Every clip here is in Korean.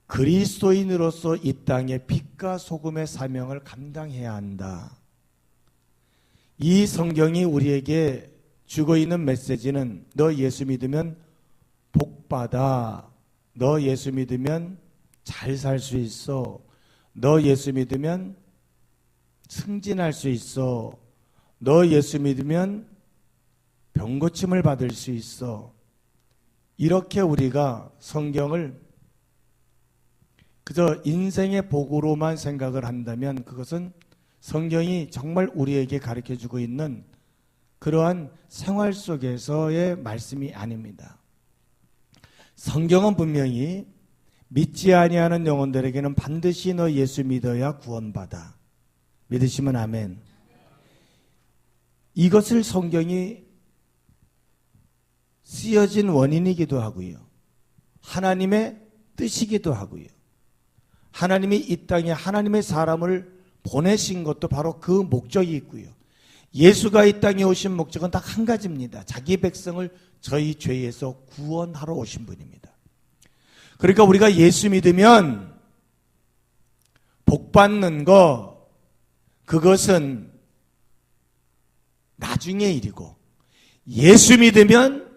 그리스도인으로서 이 땅에 빛과 소금의 사명을 감당해야 한다. 이 성경이 우리에게 주고 있는 메시지는 너 예수 믿으면 복받아. 너 예수 믿으면 잘 살 수 있어. 너 예수 믿으면 승진할 수 있어. 너 예수 믿으면 병고침을 받을 수 있어. 이렇게 우리가 성경을 그저 인생의 복으로만 생각을 한다면 그것은 성경이 정말 우리에게 가르쳐주고 있는 그러한 생활 속에서의 말씀이 아닙니다. 성경은 분명히 믿지 아니하는 영혼들에게는 반드시 너 예수 믿어야 구원받아. 믿으시면 아멘. 이것을 성경이 쓰여진 원인이기도 하고요. 하나님의 뜻이기도 하고요. 하나님이 이 땅에 하나님의 사람을 보내신 것도 바로 그 목적이 있고요. 예수가 이 땅에 오신 목적은 딱 한 가지입니다. 자기 백성을 저희 죄에서 구원하러 오신 분입니다. 그러니까 우리가 예수 믿으면 복 받는 거, 그것은 나중의 일이고, 예수 믿으면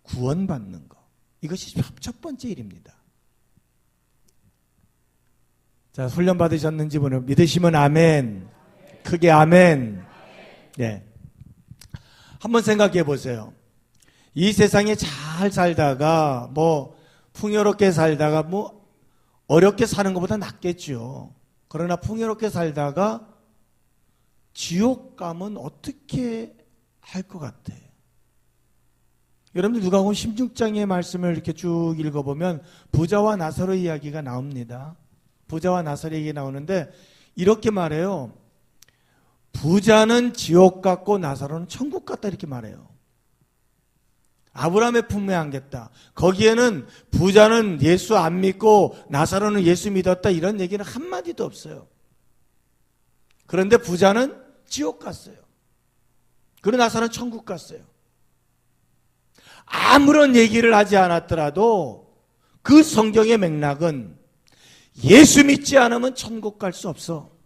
구원받는 거, 이것이 첫 번째 일입니다. 자, 훈련 받으셨는지 믿으시면 아멘. 크게 아멘. 네. 한번 생각해 보세요. 이 세상에 잘 살다가 풍요롭게 살다가 어렵게 사는 것보다 낫겠죠. 그러나 풍요롭게 살다가 지옥 가면 어떻게 할 것 같아요? 여러분들 누가복음 16장의 말씀을 이렇게 쭉 읽어보면 부자와 나사로 이야기가 나옵니다. 부자와 나사로 이야기가 나오는데 이렇게 말해요. 부자는 지옥 같고 나사로는 천국 같다 이렇게 말해요. 아브라함의 품에 안겼다. 거기에는 부자는 예수 안 믿고 나사로는 예수 믿었다 이런 얘기는 한마디도 없어요. 그런데 부자는 지옥 갔어요. 그리고 나사로는 천국 갔어요. 아무런 얘기를 하지 않았더라도 그 성경의 맥락은 예수 믿지 않으면 천국 갈 수 없어.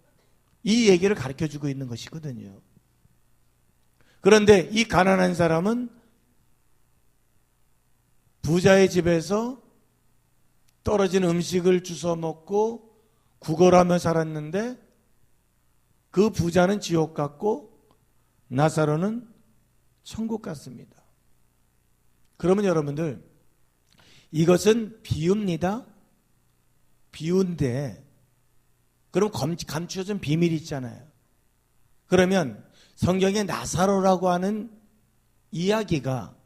이 얘기를 가르쳐주고 있는 것이거든요. 그런데 이 가난한 사람은 부자의 집에서 떨어진 음식을 주워 먹고 구걸하며 살았는데 그 부자는 지옥 갔고 나사로는 천국 갔습니다. 그러면 여러분들 이것은 비유입니다. 비유인데 그럼 감추어진 비밀이 있잖아요. 그러면 성경에 나사로라고 하는 이야기가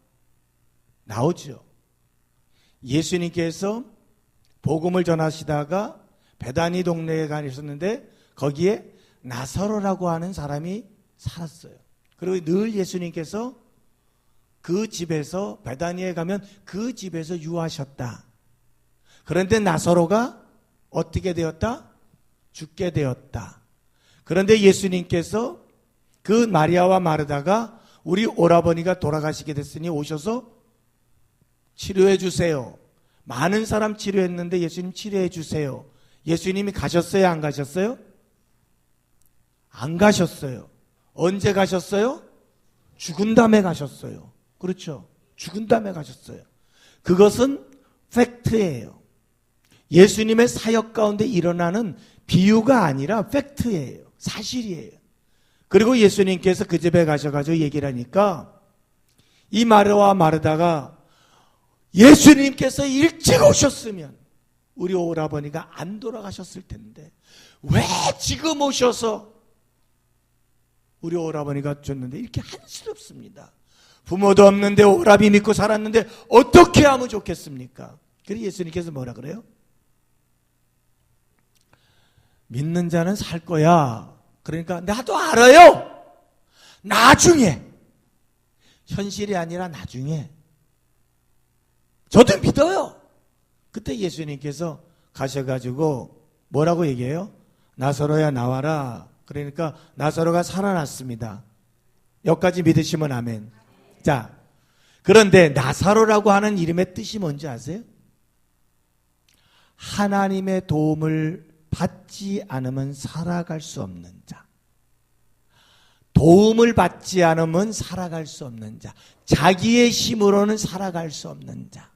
나오죠. 예수님께서 복음을 전하시다가 베다니 동네에 가셨는데 거기에 나사로라고 하는 사람이 살았어요. 그리고 늘 예수님께서 그 집에서 베다니에 가면 그 집에서 유하셨다. 그런데 나사로가 어떻게 되었다? 죽게 되었다. 그런데 예수님께서 그 마리아와 마르다가 우리 오라버니가 돌아가시게 됐으니 오셔서 치료해 주세요. 많은 사람 치료했는데 예수님 치료해 주세요. 예수님이 가셨어요? 안 가셨어요? 안 가셨어요. 언제 가셨어요? 죽은 다음에 가셨어요. 그렇죠? 죽은 다음에 가셨어요. 그것은 팩트예요. 예수님의 사역 가운데 일어나는 비유가 아니라 팩트예요. 사실이에요. 그리고 예수님께서 그 집에 가셔가지고 얘기를 하니까 이 마르와 마르다가 예수님께서 일찍 오셨으면 우리 오라버니가 안 돌아가셨을 텐데 왜 지금 오셔서 우리 오라버니가 줬는데 이렇게 한스럽습니다. 부모도 없는데 오라비 믿고 살았는데 어떻게 하면 좋겠습니까? 그래서 예수님께서 뭐라 그래요? 믿는 자는 살 거야. 그러니까 나도 알아요. 나중에. 현실이 아니라 나중에. 저도 믿어요. 그때 예수님께서 가셔가지고 뭐라고 얘기해요? 나사로야 나와라. 그러니까 나사로가 살아났습니다. 여기까지 믿으시면 아멘. 자, 그런데 나사로라고 하는 이름의 뜻이 뭔지 아세요? 하나님의 도움을 받지 않으면 살아갈 수 없는 자. 도움을 받지 않으면 살아갈 수 없는 자. 자기의 힘으로는 살아갈 수 없는 자.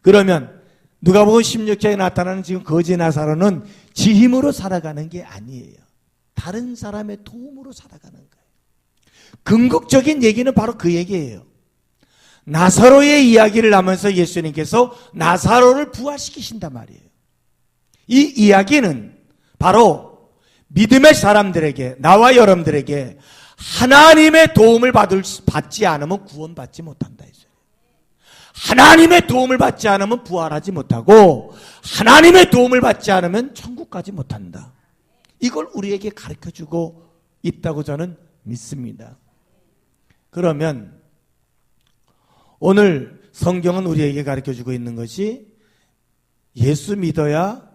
그러면 누가복음 16장에 나타나는 지금 거지 나사로는 지 힘으로 살아가는 게 아니에요. 다른 사람의 도움으로 살아가는 거예요. 궁극적인 얘기는 바로 그 얘기예요. 나사로의 이야기를 하면서 예수님께서 나사로를 부활시키신단 말이에요. 이 이야기는 바로 믿음의 사람들에게, 나와 여러분들에게 하나님의 도움을 받지 않으면 구원받지 못한다 했어요. 하나님의 도움을 받지 않으면 부활하지 못하고 하나님의 도움을 받지 않으면 천국 가지 못한다. 이걸 우리에게 가르쳐주고 있다고 저는 믿습니다. 그러면 오늘 성경은 우리에게 가르쳐주고 있는 것이 예수 믿어야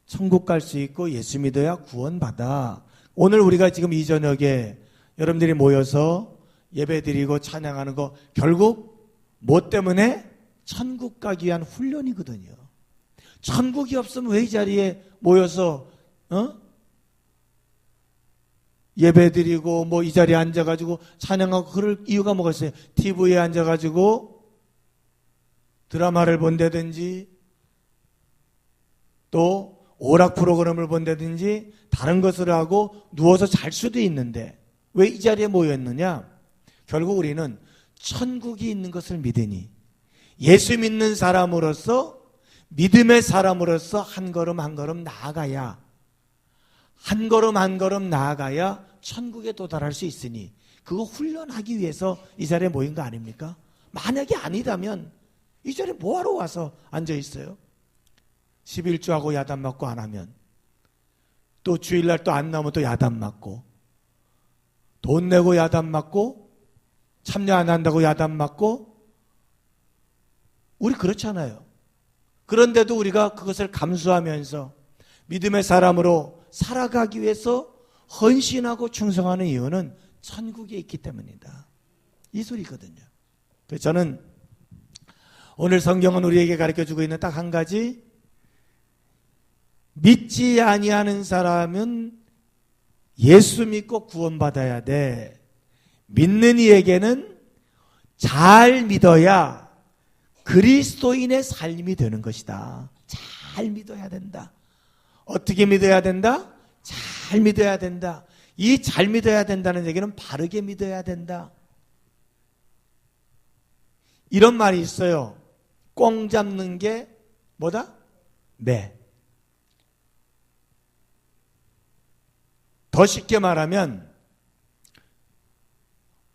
천국 갈 수 있고 예수 믿어야 구원받아. 오늘 우리가 지금 이 저녁에 여러분들이 모여서 예배드리고 찬양하는 거 결국 뭐 때문에? 천국 가기 위한 훈련이거든요. 천국이 없으면 왜 이 자리에 모여서 예배드리고 뭐 이 자리에 앉아가지고 찬양하고 그럴 이유가 뭐가 있어요? TV에 앉아가지고 드라마를 본다든지 또 오락 프로그램을 본다든지 다른 것을 하고 누워서 잘 수도 있는데 왜 이 자리에 모였느냐? 결국 우리는 천국이 있는 것을 믿으니 예수 믿는 사람으로서 믿음의 사람으로서 한 걸음 한 걸음 나아가야 한 걸음 한 걸음 나아가야 천국에 도달할 수 있으니 그거 훈련하기 위해서 이 자리에 모인 거 아닙니까? 만약에 아니다면 이 자리에 뭐하러 와서 앉아 있어요? 11조하고 야단 맞고 안 하면 또 주일날 또 안 나오면 또 야단 맞고 돈 내고 야단 맞고 참여 안 한다고 야단 맞고 우리 그렇잖아요. 그런데도 우리가 그것을 감수하면서 믿음의 사람으로 살아가기 위해서 헌신하고 충성하는 이유는 천국에 있기 때문이다. 이 소리거든요. 그래서 저는 오늘 성경은 우리에게 가르쳐주고 있는 딱 한 가지, 믿지 아니하는 사람은 예수 믿고 구원받아야 돼. 믿는 이에게는 잘 믿어야 그리스도인의 삶이 되는 것이다. 잘 믿어야 된다. 어떻게 믿어야 된다? 잘 믿어야 된다. 이 잘 믿어야 된다는 얘기는 바르게 믿어야 된다. 이런 말이 있어요. 꽁 잡는 게 뭐다? 매. 더 쉽게 말하면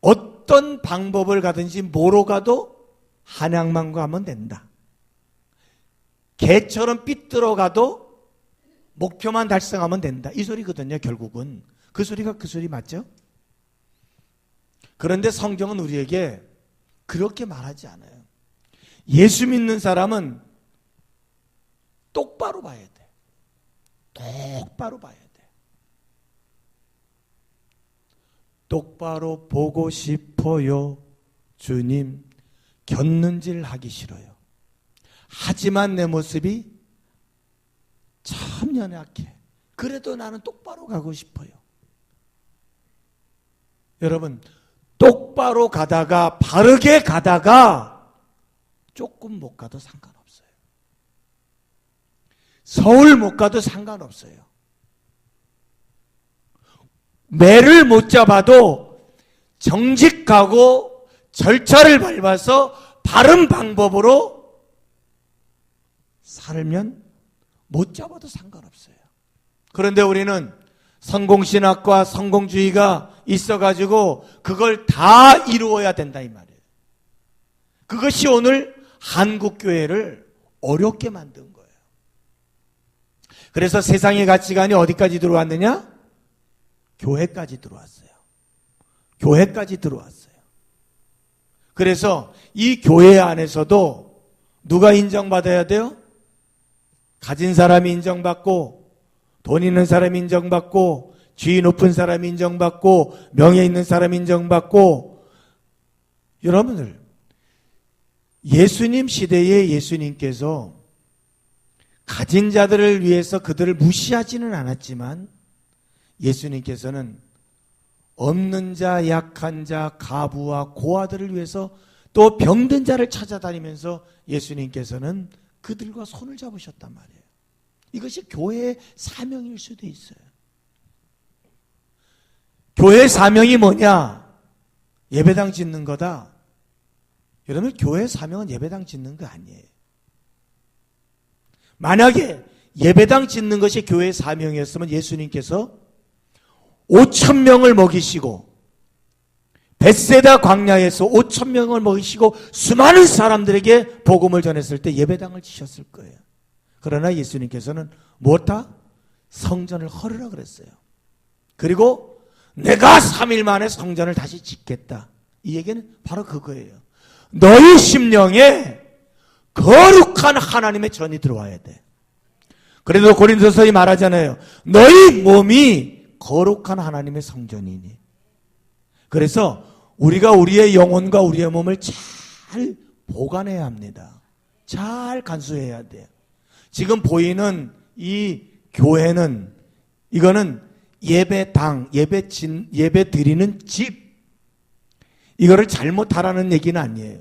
어떤 방법을 가든지 뭐로 가도 한양만 가면 된다. 개처럼 삐뚤어 가도 목표만 달성하면 된다. 이 소리거든요. 결국은 그 소리가 그 소리 맞죠? 그런데 성경은 우리에게 그렇게 말하지 않아요. 예수 믿는 사람은 똑바로 봐야 돼. 똑바로 봐야 돼. 똑바로 보고 싶어요. 주님, 곁눈질 하기 싫어요. 하지만 내 모습이 참 연약해. 그래도 나는 똑바로 가고 싶어요. 여러분, 똑바로 가다가 바르게 가다가 조금 못 가도 상관없어요. 서울 못 가도 상관없어요. 매를 못 잡아도 정직하고 절차를 밟아서 바른 방법으로 살면 못 잡아도 상관없어요. 그런데 우리는 성공신학과 성공주의가 있어가지고 그걸 다 이루어야 된다 이 말이에요. 그것이 오늘 한국교회를 어렵게 만든 거예요. 그래서 세상의 가치관이 어디까지 들어왔느냐? 교회까지 들어왔어요. 교회까지 들어왔어요. 그래서 이 교회 안에서도 누가 인정받아야 돼요? 가진 사람이 인정받고, 돈 있는 사람이 인정받고, 지위 높은 사람이 인정받고, 명예 있는 사람이 인정받고, 여러분들, 예수님 시대에 예수님께서 가진 자들을 위해서 그들을 무시하지는 않았지만 예수님께서는 없는 자, 약한 자, 가부와 고아들을 위해서 또 병든 자를 찾아다니면서 예수님께서는 그들과 손을 잡으셨단 말이에요. 이것이 교회의 사명일 수도 있어요. 교회의 사명이 뭐냐? 예배당 짓는 거다. 여러분, 교회의 사명은 예배당 짓는 거 아니에요. 만약에 예배당 짓는 것이 교회의 사명이었으면 예수님께서 5,000명을 먹이시고 벳세다 광야에서 5,000명을 먹이시고 수많은 사람들에게 복음을 전했을 때 예배당을 지셨을 거예요. 그러나 예수님께서는 무엇다? 성전을 헐으라 그랬어요. 그리고 내가 3일 만에 성전을 다시 짓겠다. 이 얘기는 바로 그거예요. 너희 심령에 거룩한 하나님의 전이 들어와야 돼. 그래도 고린도서에 말하잖아요. 너희 몸이 거룩한 하나님의 성전이니. 그래서 우리가 우리의 영혼과 우리의 몸을 잘 보관해야 합니다. 잘 간수해야 돼요. 지금 보이는 이 교회는, 이거는 예배당, 예배 드리는 집, 이거를 잘못하라는 얘기는 아니에요.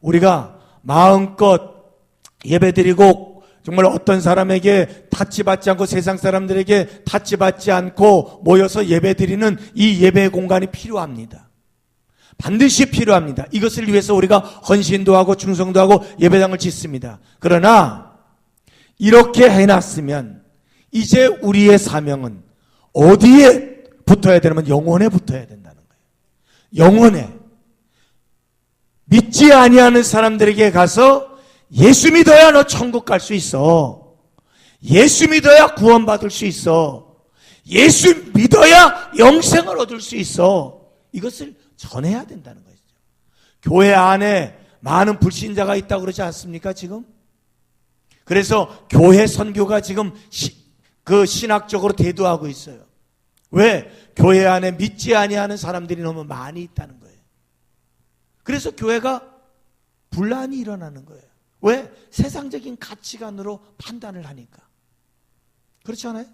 우리가 마음껏 예배 드리고 정말 어떤 사람에게 타치받지 않고 세상 사람들에게 타치받지 않고 모여서 예배 드리는 이 예배 공간이 필요합니다. 반드시 필요합니다. 이것을 위해서 우리가 헌신도 하고 충성도 하고 예배당을 짓습니다. 그러나 이렇게 해놨으면 이제 우리의 사명은 어디에 붙어야 되냐면 영혼에 붙어야 된다는 거예요. 영혼에. 믿지 아니하는 사람들에게 가서 예수 믿어야 너 천국 갈 수 있어. 예수 믿어야 구원받을 수 있어. 예수 믿어야 영생을 얻을 수 있어. 이것을 전해야 된다는 거죠. 교회 안에 많은 불신자가 있다고 그러지 않습니까 지금? 그래서 교회 선교가 지금 신학적으로 대두하고 있어요. 왜? 교회 안에 믿지 아니하는 사람들이 너무 많이 있다는 거예요. 그래서 교회가 분란이 일어나는 거예요. 왜? 세상적인 가치관으로 판단을 하니까. 그렇지 않아요?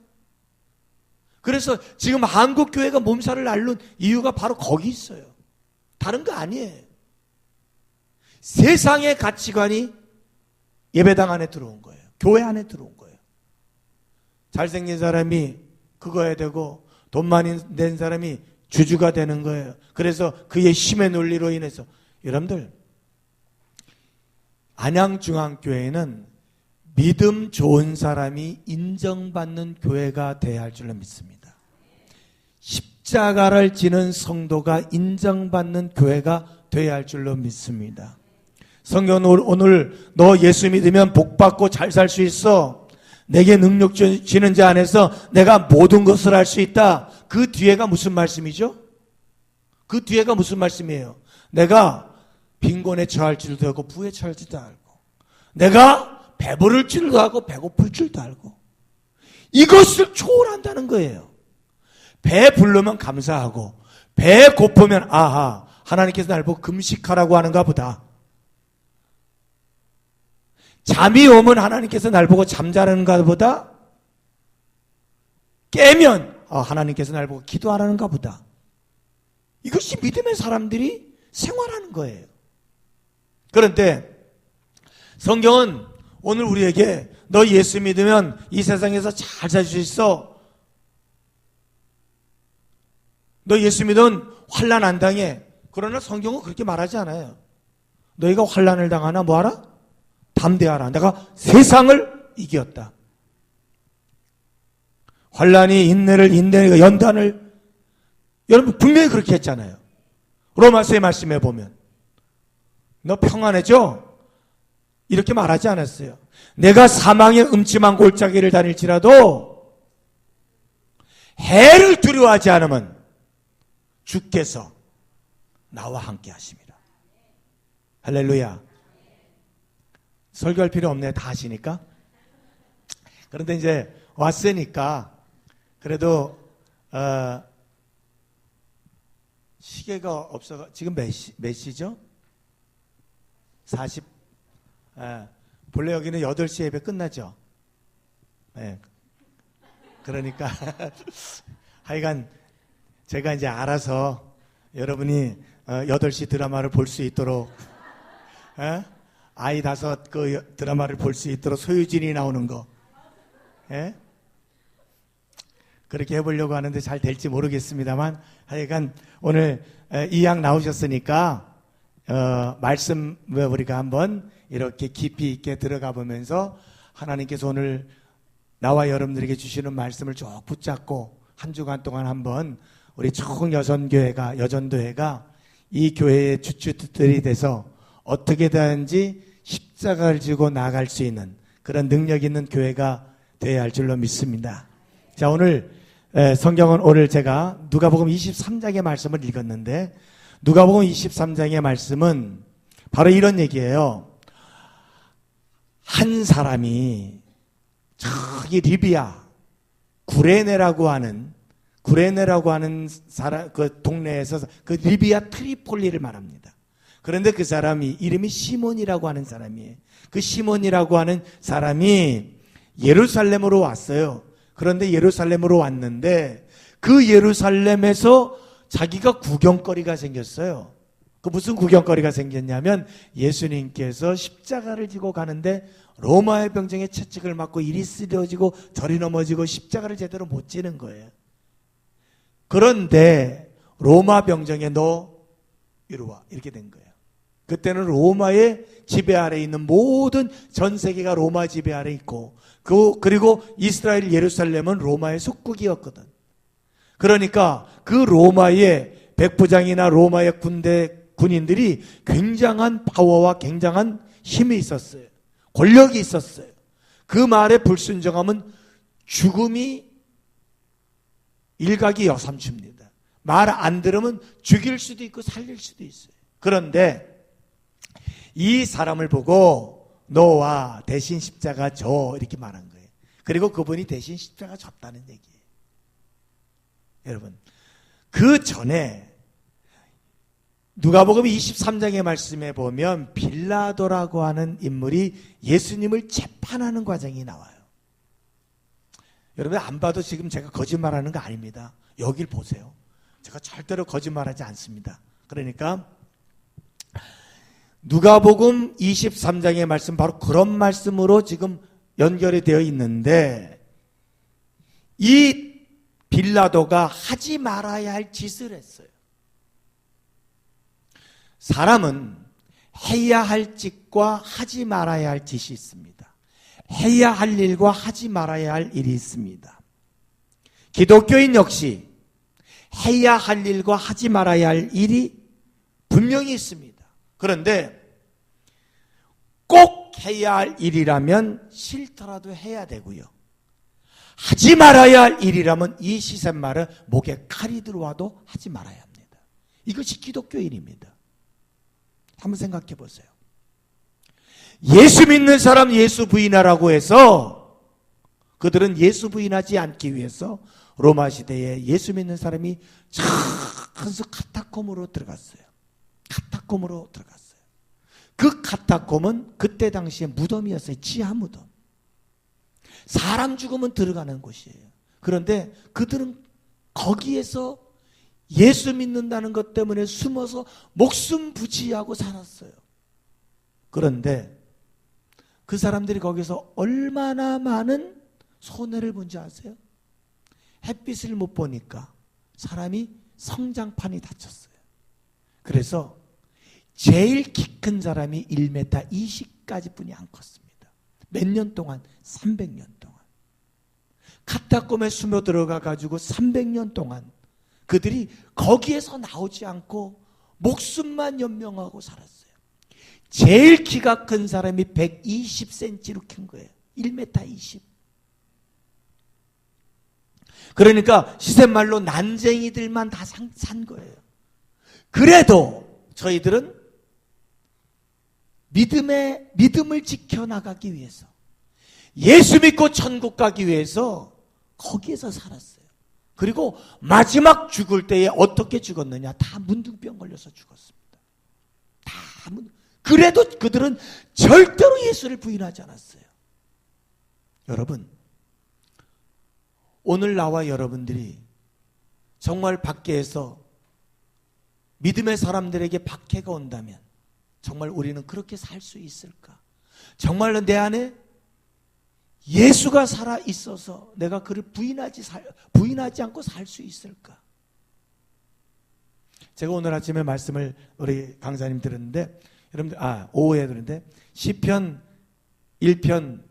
그래서 지금 한국 교회가 몸살을 앓는 이유가 바로 거기 있어요. 다른 거 아니에요. 세상의 가치관이 예배당 안에 들어온 거예요. 교회 안에 들어온 거예요. 잘생긴 사람이 그거 해야 되고 돈 많이 낸 사람이 주주가 되는 거예요. 그래서 그의 힘의 논리로 인해서 여러분들, 안양중앙교회는 믿음 좋은 사람이 인정받는 교회가 되어야 할 줄로 믿습니다. 십자가를 지는 성도가 인정받는 교회가 되어야 할 줄로 믿습니다. 성경은 오늘 너 예수 믿으면 복받고 잘 살 수 있어. 내게 능력 주시는 자 안에서 내가 모든 것을 할 수 있다. 그 뒤에가 무슨 말씀이죠? 그 뒤에가 무슨 말씀이에요? 내가 빈곤에 처할 줄도 알고 부에 처할 줄도 알고 내가 배부를 줄도 알고 배고플 줄도 알고 이것을 초월한다는 거예요. 배 부르면 감사하고 배 고프면 아하 하나님께서 날 보고 금식하라고 하는가 보다. 잠이 오면 하나님께서 날 보고 잠자라는가 보다. 깨면 하나님께서 날 보고 기도하라는가 보다. 이것이 믿음의 사람들이 생활하는 거예요. 그런데 성경은 오늘 우리에게 너 예수 믿으면 이 세상에서 잘 살 수 있어. 너 예수 믿으면 환난 안 당해. 그러나 성경은 그렇게 말하지 않아요. 너희가 환난을 당하나 뭐하라? 담대하라. 내가 세상을 이겼다. 환난이 인내를, 인내가 연단을, 여러분 분명히 그렇게 했잖아요. 로마서의 말씀에 보면 너 평안해져? 이렇게 말하지 않았어요. 내가 사망의 음침한 골짜기를 다닐지라도 해를 두려워하지 않으면 주께서 나와 함께 하십니다. 할렐루야. 설교할 필요 없네요. 다 아시니까. 그런데 이제 왔으니까 그래도 시계가 없어가 지금 몇 시죠? 40. 본래 여기는 8시 예배 끝나죠? 그러니까 하여간 제가 이제 알아서 여러분이 8시 드라마를 볼 수 있도록 아이 5 그 드라마를 볼 수 있도록 소유진이 나오는 거 그렇게 해보려고 하는데 잘 될지 모르겠습니다만 하여간 오늘 이양 나오셨으니까 말씀 우리가 한번 이렇게 깊이 있게 들어가 보면서 하나님께서 오늘 나와 여러분들에게 주시는 말씀을 쭉 붙잡고 한 주간 동안 한번 우리 총여전교회가 여전도회가 이 교회의 주축들이 돼서 어떻게든지 십자가를 지고 나아갈 수 있는 그런 능력 있는 교회가 되어야 할 줄로 믿습니다. 자, 오늘 성경은 오늘 제가 누가복음 23장의 말씀을 읽었는데 누가복음 23장의 말씀은 바로 이런 얘기예요. 한 사람이 저기 리비아 구레네라고 하는 사람 그 동네에서 그 리비아 트리폴리를 말합니다. 그런데 그 사람이 이름이 시몬이라고 하는 사람이에요. 그 시몬이라고 하는 사람이 예루살렘으로 왔어요. 그런데 예루살렘으로 왔는데 그 예루살렘에서 자기가 구경거리가 생겼어요. 그 무슨 구경거리가 생겼냐면 예수님께서 십자가를 지고 가는데 로마의 병정에 채찍을 맞고 이리 쓰러지고 저리 넘어지고 십자가를 제대로 못 지는 거예요. 그런데 로마 병정에 너 이리 와 이렇게 된 거예요. 그때는 로마의 지배 아래 있는 모든 전 세계가 로마 지배 아래 있고 그리고 이스라엘 예루살렘은 로마의 속국이었거든. 그러니까 그 로마의 백부장이나 로마의 군인들이 굉장한 파워와 굉장한 힘이 있었어요. 권력이 있었어요. 그 말에 불순종하면 죽음이 일각이 여삼춥니다. 말 안 들으면 죽일 수도 있고 살릴 수도 있어요. 그런데 이 사람을 보고 너와 대신 십자가 져 이렇게 말한 거예요. 그리고 그분이 대신 십자가 졌다는 얘기예요. 여러분, 그 전에 누가복음 23장의 말씀에 보면 빌라도라고 하는 인물이 예수님을 재판하는 과정이 나와요. 여러분 안 봐도 지금 제가 거짓말하는 거 아닙니다. 여길 보세요. 제가 절대로 거짓말하지 않습니다. 그러니까 누가복음 23장의 말씀 바로 그런 말씀으로 지금 연결이 되어 있는데 이 빌라도가 하지 말아야 할 짓을 했어요. 사람은 해야 할 짓과 하지 말아야 할 짓이 있습니다. 해야 할 일과 하지 말아야 할 일이 있습니다. 기독교인 역시 해야 할 일과 하지 말아야 할 일이 분명히 있습니다. 그런데 꼭 해야 할 일이라면 싫더라도 해야 되고요. 하지 말아야 할 일이라면 이 시샘말은 목에 칼이 들어와도 하지 말아야 합니다. 이것이 기독교인입니다. 한번 생각해 보세요. 예수 믿는 사람 예수 부인하라고 해서 그들은 예수 부인하지 않기 위해서 로마 시대에 예수 믿는 사람이 작은 카타콤으로 들어갔어요. 카타콤으로 들어갔어요. 그 카타콤은 그때 당시에 무덤이었어요. 지하 무덤. 사람 죽으면 들어가는 곳이에요. 그런데 그들은 거기에서 예수 믿는다는 것 때문에 숨어서 목숨 부지하고 살았어요. 그런데 그 사람들이 거기서 얼마나 많은 손해를 본지 아세요? 햇빛을 못 보니까 사람이 성장판이 다쳤어요. 그래서 제일 키 큰 사람이 1m 20까지 뿐이 안 컸습니다. 몇 년 동안? 300년 동안. 카타콤에 숨어 들어가 가지고 300년 동안 그들이 거기에서 나오지 않고 목숨만 연명하고 살았어요. 제일 키가 큰 사람이 120cm로 큰 거예요. 1m 20. 그러니까 시샘말로 난쟁이들만 다 산 거예요. 그래도 저희들은 믿음을 지켜나가기 위해서 예수 믿고 천국 가기 위해서 거기에서 살았어요. 그리고 마지막 죽을 때에 어떻게 죽었느냐? 다 문둥병 걸려서 죽었습니다. 그래도 그들은 절대로 예수를 부인하지 않았어요. 여러분, 오늘 나와 여러분들이 정말 밖에서 믿음의 사람들에게 박해가 온다면 정말 우리는 그렇게 살 수 있을까? 정말로 내 안에 예수가 살아 있어서 내가 그를 부인하지 않고 살 수 있을까? 제가 오늘 아침에 말씀을 우리 강사님 들었는데, 여러분들, 오후에 들었는데, 시편 1편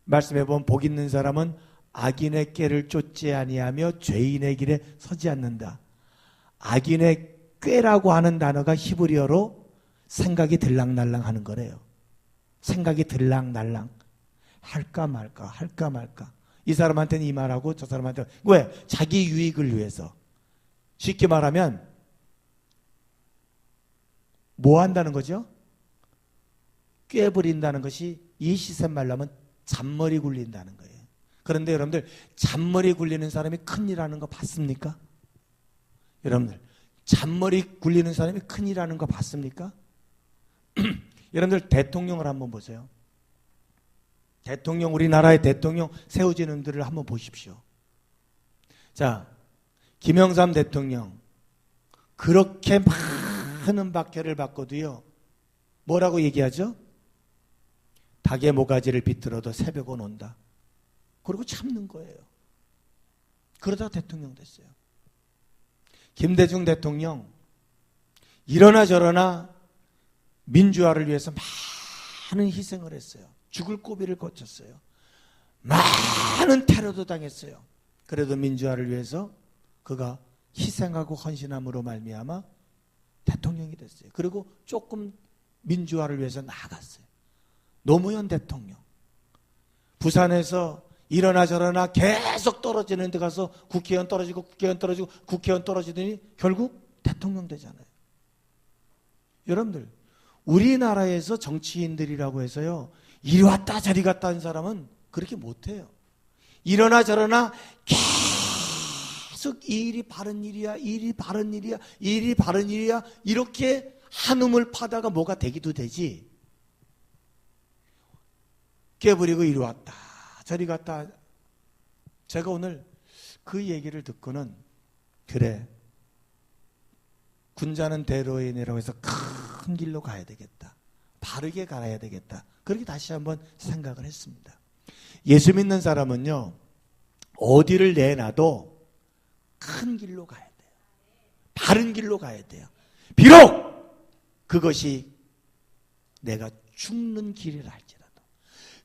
말씀해 보면 복 있는 사람은 악인의 꾀를 쫓지 아니하며 죄인의 길에 서지 않는다. 악인의 꾀라고 하는 단어가 히브리어로 생각이 들락날락 하는 거래요. 생각이 들락날락. 할까 말까. 이 사람한테는 이 말하고 저 사람한테는. 왜? 자기 유익을 위해서. 쉽게 말하면 뭐 한다는 거죠? 꾀부린다는 것이 이 시샘말로 하면 잔머리 굴린다는 거예요. 그런데 여러분들, 잔머리 굴리는 사람이 큰일하는 거 봤습니까? 여러분들, 잔머리 굴리는 사람이 큰일하는 거 봤습니까? 여러분들, 대통령을 한번 보세요. 우리나라의 대통령 세워지는 들을 한번 보십시오. 자, 김영삼 대통령 그렇게 많은 박해를 받고도요, 뭐라고 얘기하죠? 닭의 모가지를 비틀어도 새벽은 온다. 그리고 참는 거예요. 그러다 대통령 됐어요. 김대중 대통령 이러나 저러나 민주화를 위해서 많은 희생을 했어요. 죽을 고비를 거쳤어요. 많은 테러도 당했어요. 그래도 민주화를 위해서 그가 희생하고 헌신함으로 말미암아 대통령이 됐어요. 그리고 조금 민주화를 위해서 나아갔어요. 노무현 대통령 부산에서 이러나 저러나 계속 떨어지는 데 가서 국회의원 떨어지더니 결국 대통령 되잖아요. 여러분들, 우리나라에서 정치인들이라고 해서요, 이리 왔다 저리 갔다 하는 사람은 그렇게 못해요. 이러나 저러나 계속 이 일이 바른 일이야, 이 일이 바른 일이야, 이 일이 바른 일이야, 이렇게 한음을 파다가 뭐가 되기도 되지. 깨부리고 이리 왔다 저리 갔다. 제가 오늘 그 얘기를 듣고는, 그래, 군자는 대로인이라고 해서 큰 길로 가야 되겠다, 바르게 가야 되겠다, 그렇게 다시 한번 생각을 했습니다. 예수 믿는 사람은요, 어디를 내놔도 큰 길로 가야 돼요. 바른 길로 가야 돼요. 비록 그것이 내가 죽는 길이라 할지라도,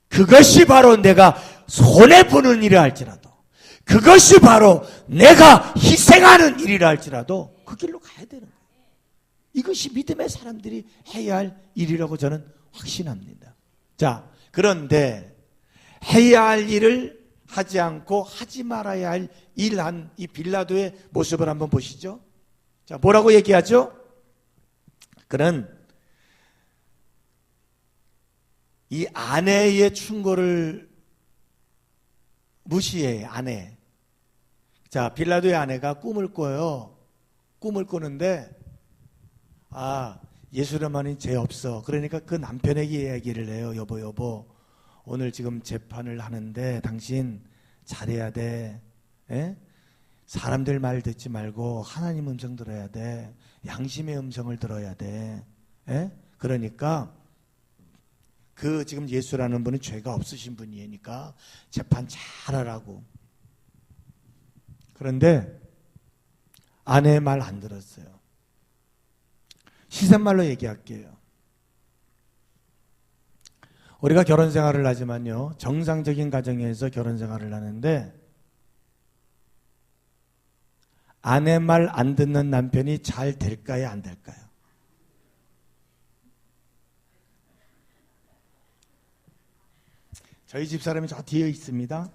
그것이 바로 내가 손해보는 일이라 할지라도, 그것이 바로 내가 희생하는 일이라 할지라도 그 길로 가야 되는 거예요. 이것이 믿음의 사람들이 해야 할 일이라고 저는 확신합니다. 자, 그런데 해야 할 일을 하지 않고 하지 말아야 할 일한 이 빌라도의 모습을 한번 보시죠. 자, 뭐라고 얘기하죠? 그는 이 아내의 충고를 무시해. 아내. 자, 빌라도의 아내가 꿈을 꿔요. 꿈을 꾸는데, 예수님만이 죄 없어. 그러니까 그 남편에게 이야기를 해요. 여보, 오늘 지금 재판을 하는데 당신 잘해야 돼. 에? 사람들 말 듣지 말고 하나님 음성 들어야 돼. 양심의 음성을 들어야 돼. 에? 그러니까 그 지금 예수라는 분은 죄가 없으신 분이니까 재판 잘하라고. 그런데 아내의 말 안 들었어요. 시샘말로 얘기할게요. 우리가 결혼 생활을 하지만요, 정상적인 가정에서 결혼 생활을 하는데 아내 말 안 듣는 남편이 잘 될까요, 안 될까요? 저희 집사람이 저 뒤에 있습니다.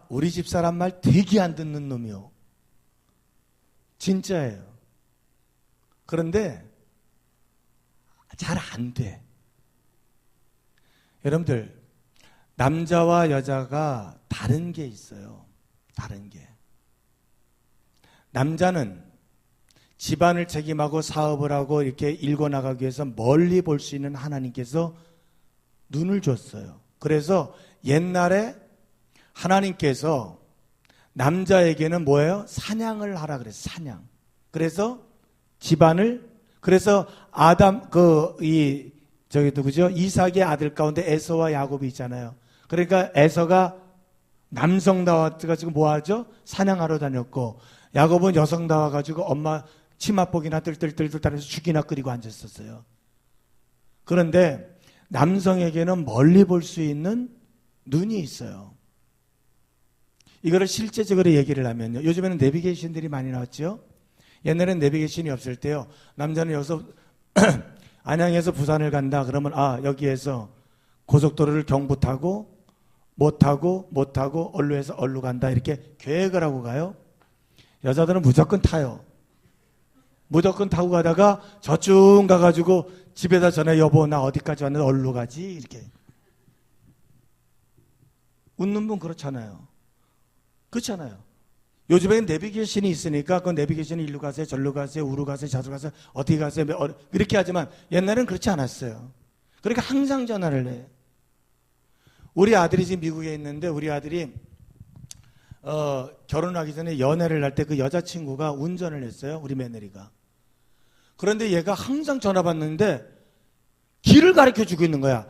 우리 집사람 말 되게 안 듣는 놈이요. 진짜예요. 그런데 잘 안 돼. 여러분들, 남자와 여자가 다른 게 있어요. 다른 게. 남자는 집안을 책임하고 사업을 하고 이렇게 일궈나가기 위해서 멀리 볼 수 있는 하나님께서 눈을 줬어요. 그래서 옛날에 하나님께서 남자에게는 뭐예요? 사냥을 하라 그랬어요. 사냥. 그래서 집안을, 그래서 누구죠? 이삭의 아들 가운데 에서와 야곱이 있잖아요. 그러니까 에서가 남성다워가지고 뭐 하죠? 사냥하러 다녔고, 야곱은 여성다워가지고 엄마 치맛복이나 뜰뜰뜰뜰 따라서 죽이나 끓이고 앉았었어요. 그런데 남성에게는 멀리 볼 수 있는 눈이 있어요. 이거를 실제적으로 얘기를 하면요. 요즘에는 내비게이션들이 많이 나왔죠. 옛날에는 내비게이션이 없을 때요. 남자는 여기서 안양에서 부산을 간다. 그러면 여기에서 고속도로를 경부 타고 못 타고 얼루에서 얼루 간다. 이렇게 계획을 하고 가요. 여자들은 무조건 타요. 무조건 타고 가다가 저쪽 가가지고 집에다 전해 여보 나 어디까지 왔는데 얼루 가지 이렇게 웃는 분 그렇잖아요. 그렇잖아요. 요즘에는 내비게이션이 있으니까 그 내비게이션이 일로 가세요 절로 가세요 우로 가세요 좌로 가세요 어디 가세요 이렇게 하지만 옛날에는 그렇지 않았어요. 그러니까 항상 전화를 해요. 우리 아들이 지금 미국에 있는데 우리 아들이 결혼하기 전에 연애를 할 때 그 여자친구가 운전을 했어요. 우리 며느리가. 그런데 얘가 항상 전화 받는데 길을 가르쳐주고 있는 거야.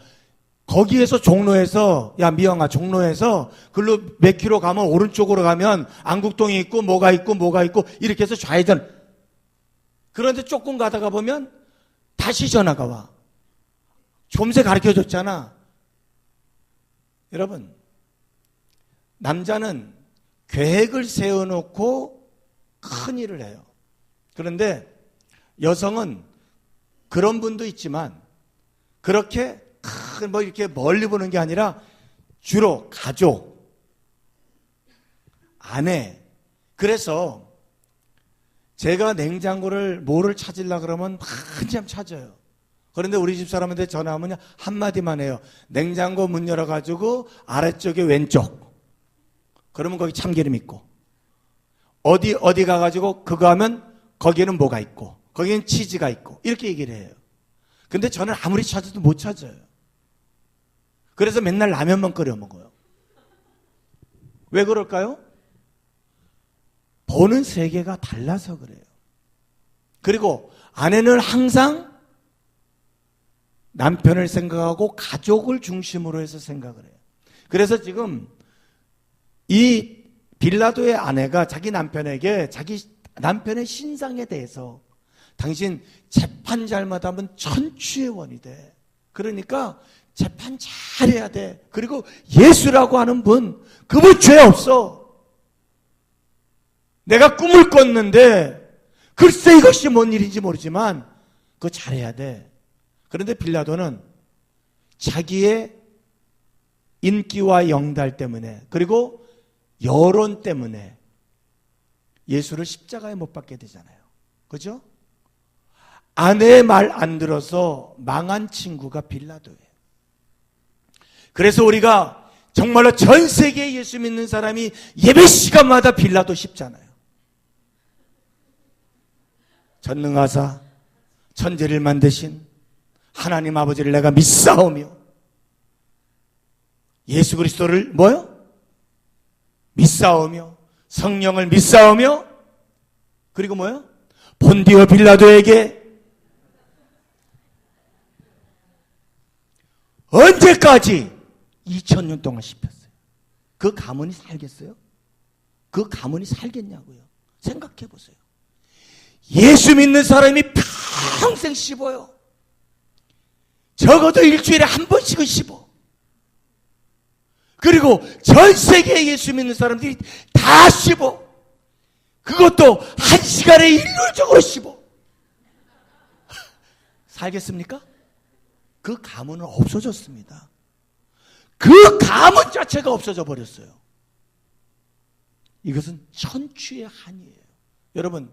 거기에서 종로에서 야 미영아 종로에서 글로 몇 킬로 가면 오른쪽으로 가면 안국동이 있고 뭐가 있고 이렇게 해서 좌회전. 그런데 조금 가다가 보면 다시 전화가 와. 좀새 가르쳐줬잖아. 여러분 남자는 계획을 세워놓고 큰 일을 해요. 그런데 여성은 그런 분도 있지만 그렇게 이렇게 멀리 보는 게 아니라 주로 가족, 아내. 그래서 제가 냉장고를 뭐를 찾으려고 그러면 한참 찾아요. 그런데 우리 집 사람한테 전화하면 한마디만 해요. 냉장고 문 열어가지고 아래쪽에 왼쪽. 그러면 거기 참기름 있고. 어디 가가지고 그거 하면 거기에는 뭐가 있고. 거기엔 치즈가 있고. 이렇게 얘기를 해요. 근데 저는 아무리 찾아도 못 찾아요. 그래서 맨날 라면만 끓여 먹어요. 왜 그럴까요? 보는 세계가 달라서 그래요. 그리고 아내는 항상 남편을 생각하고 가족을 중심으로 해서 생각을 해요. 그래서 지금 이 빌라도의 아내가 자기 남편에게 자기 남편의 신상에 대해서 당신 재판 잘못하면 천추의 원이 돼. 그러니까 재판 잘해야 돼. 그리고 예수라고 하는 분, 그분 죄 없어. 내가 꿈을 꿨는데 글쎄 이것이 뭔 일인지 모르지만 그거 잘해야 돼. 그런데 빌라도는 자기의 인기와 영달 때문에 그리고 여론 때문에 예수를 십자가에 못 박게 되잖아요. 그죠? 아내의 말 안 들어서 망한 친구가 빌라도예요. 그래서 우리가 정말로 전 세계에 예수 믿는 사람이 예배 시간마다 빌라도 싶잖아요. 전능하사 천지를 만드신 하나님 아버지를 내가 믿사오며 예수 그리스도를 뭐요? 믿사오며 성령을 믿사오며 그리고 뭐요? 본디오 빌라도에게 언제까지 2000년 동안 씹혔어요. 그 가문이 살겠어요? 그 가문이 살겠냐고요. 생각해 보세요. 예수 믿는 사람이 평생 씹어요. 적어도 일주일에 한 번씩은 씹어. 그리고 전 세계에 예수 믿는 사람들이 다 씹어. 그것도 한 시간에 일률적으로 씹어. 살겠습니까? 그 가문은 없어졌습니다. 그 가문 자체가 없어져 버렸어요. 이것은 천추의 한이에요. 여러분,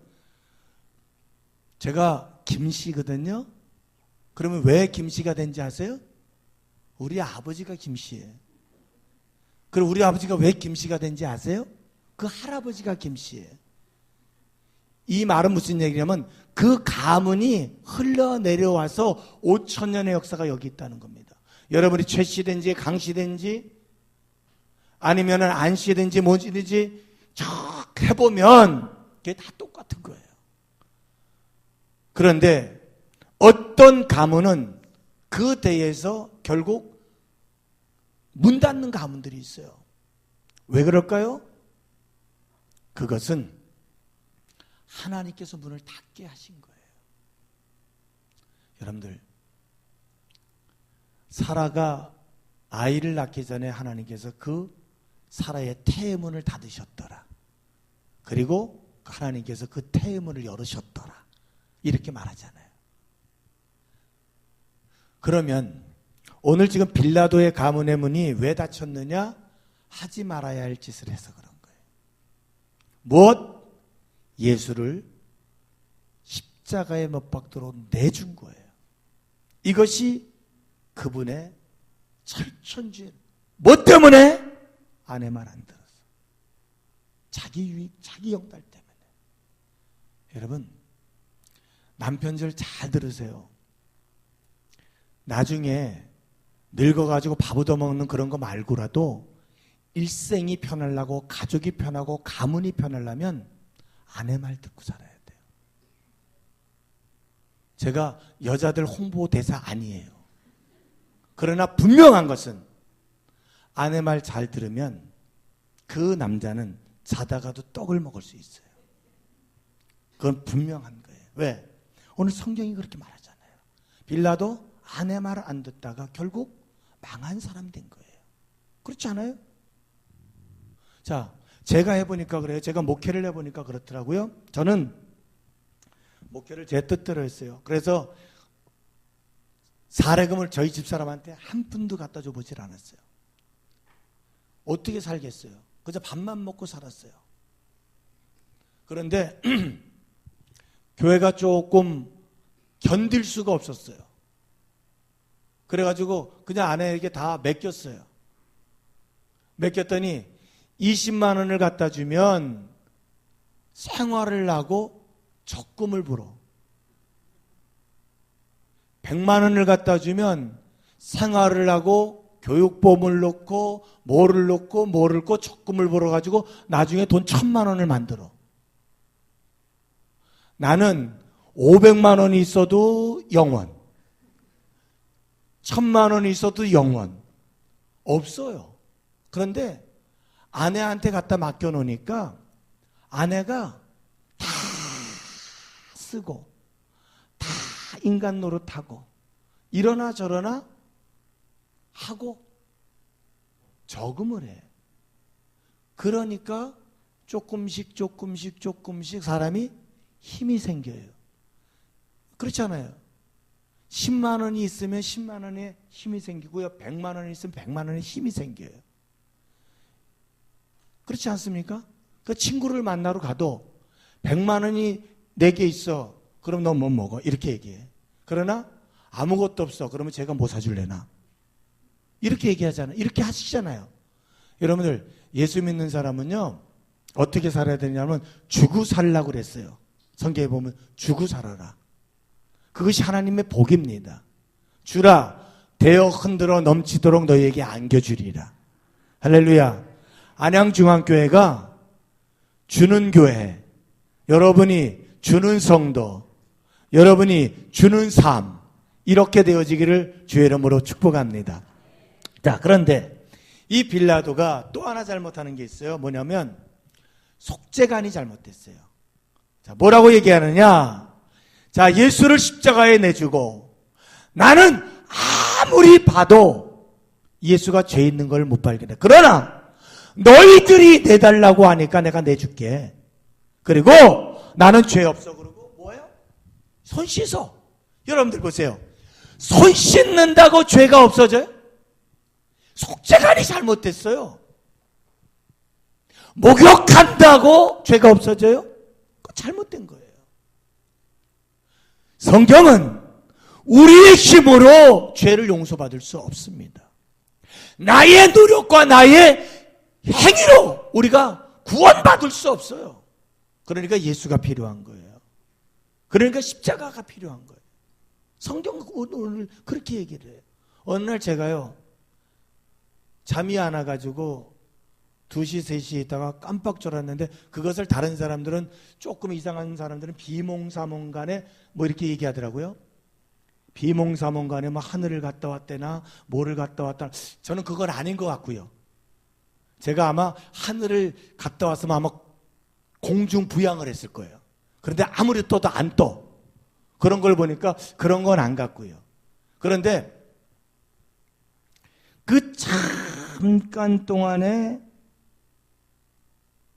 제가 김씨거든요. 그러면 왜 김씨가 된지 아세요? 우리 아버지가 김씨예요. 그리고 우리 아버지가 왜 김씨가 된지 아세요? 그 할아버지가 김씨예요. 이 말은 무슨 얘기냐면 그 가문이 흘러내려와서 5,000년의 역사가 여기 있다는 겁니다. 여러분이 최씨든지 강씨든지 아니면 안씨든지 뭔지든지 쭉 해보면 그게 다 똑같은 거예요. 그런데 어떤 가문은 그 대에서 결국 문 닫는 가문들이 있어요. 왜 그럴까요? 그것은 하나님께서 문을 닫게 하신 거예요. 여러분들, 사라가 아이를 낳기 전에 하나님께서 그 사라의 태의 문을 닫으셨더라. 그리고 하나님께서 그 태의 문을 열으셨더라. 이렇게 말하잖아요. 그러면 오늘 지금 빌라도의 가문의 문이 왜 닫혔느냐? 하지 말아야 할 짓을 해서 그런 거예요. 무엇? 예수를 십자가에 못 박도록 내준 거예요. 이것이 그분의 철천지. 뭐 때문에? 아내 말 안 들어서. 자기 유익, 자기 영달 때문에. 여러분, 남편 절 잘 들으세요. 나중에 늙어가지고 밥 얻어먹는 그런 거 말고라도 일생이 편하려고, 가족이 편하고 가문이 편하려면 아내 말 듣고 살아야 돼요. 제가 여자들 홍보 대사 아니에요. 그러나 분명한 것은 아내 말 잘 들으면 그 남자는 자다가도 떡을 먹을 수 있어요. 그건 분명한 거예요. 왜? 오늘 성경이 그렇게 말하잖아요. 빌라도 아내 말 안 듣다가 결국 망한 사람 된 거예요. 그렇지 않아요? 자, 제가 해보니까 그래요. 제가 목회를 해보니까 그렇더라고요. 저는 목회를 제 뜻대로 했어요. 그래서 사례금을 저희 집사람한테 한 푼도 갖다 줘 보질 않았어요. 어떻게 살겠어요? 그저 밥만 먹고 살았어요. 그런데 교회가 조금 견딜 수가 없었어요. 그래가지고 그냥 아내에게 다 맡겼어요. 맡겼더니 20만 원을 갖다 주면 생활을 하고 적금을 불어. 100만 원을 갖다 주면 생활을 하고 교육보험을 넣고 뭐를 넣고 적금을 벌어가지고 나중에 돈 1,000만 원을 만들어. 나는 500만 원이 있어도 영원, 1,000만 원이 있어도 영원 없어요. 그런데 아내한테 갖다 맡겨놓으니까 아내가 다 쓰고 다 인간 노릇하고 이러나 저러나 하고 저금을 해. 그러니까 조금씩 사람이 힘이 생겨요. 그렇잖아요. 10만 원이 있으면 10만 원의 힘이 생기고요. 100만 원이 있으면 100만 원의 힘이 생겨요. 그렇지 않습니까? 그 친구를 만나러 가도 100만 원이 내게 있어. 그럼 너 뭐 먹어? 이렇게 얘기해. 그러나 아무것도 없어. 그러면 제가 뭐 사줄래나? 이렇게 얘기하잖아요. 이렇게 하시잖아요. 여러분들, 예수 믿는 사람은요, 어떻게 살아야 되냐면 주고 살라고 그랬어요. 성경에 보면 주고 살아라. 그것이 하나님의 복입니다. 주라, 대어 흔들어 넘치도록 너희에게 안겨주리라. 할렐루야. 안양중앙교회가 주는 교회, 여러분이 주는 성도, 여러분이 주는 삶, 이렇게 되어지기를 주의 이름으로 축복합니다. 자, 그런데 이 빌라도가 또 하나 잘못하는 게 있어요. 뭐냐면 속죄관이 잘못됐어요. 자, 뭐라고 얘기하느냐? 자, 예수를 십자가에 내주고 나는 아무리 봐도 예수가 죄 있는 걸 못 발견해. 그러나 너희들이 내달라고 하니까 내가 내줄게. 그리고 나는 죄 없어. 그러고 뭐예요? 손 씻어. 여러분들 보세요. 손 씻는다고 죄가 없어져요? 속죄관이 잘못됐어요. 목욕한다고 죄가 없어져요? 그거 잘못된 거예요. 성경은 우리의 힘으로 죄를 용서받을 수 없습니다. 나의 노력과 나의 행위로 우리가 구원받을 수 없어요. 그러니까 예수가 필요한 거예요. 그러니까 십자가가 필요한 거예요. 성경 오늘 그렇게 얘기를 해요. 어느 날 제가요, 잠이 안 와가지고 2시, 3시에 있다가 깜빡 졸았는데, 그것을 다른 사람들은, 조금 이상한 사람들은 비몽사몽간에 뭐 이렇게 얘기하더라고요. 비몽사몽간에 뭐 하늘을 갔다 왔대나 뭐를 갔다 왔다. 저는 그건 아닌 것 같고요. 제가 아마 하늘을 갔다 왔으면 아마 공중 부양을 했을 거예요. 그런데 아무리 떠도 안 떠. 그런 걸 보니까 그런 건 안 같고요. 그런데 그 잠깐 동안에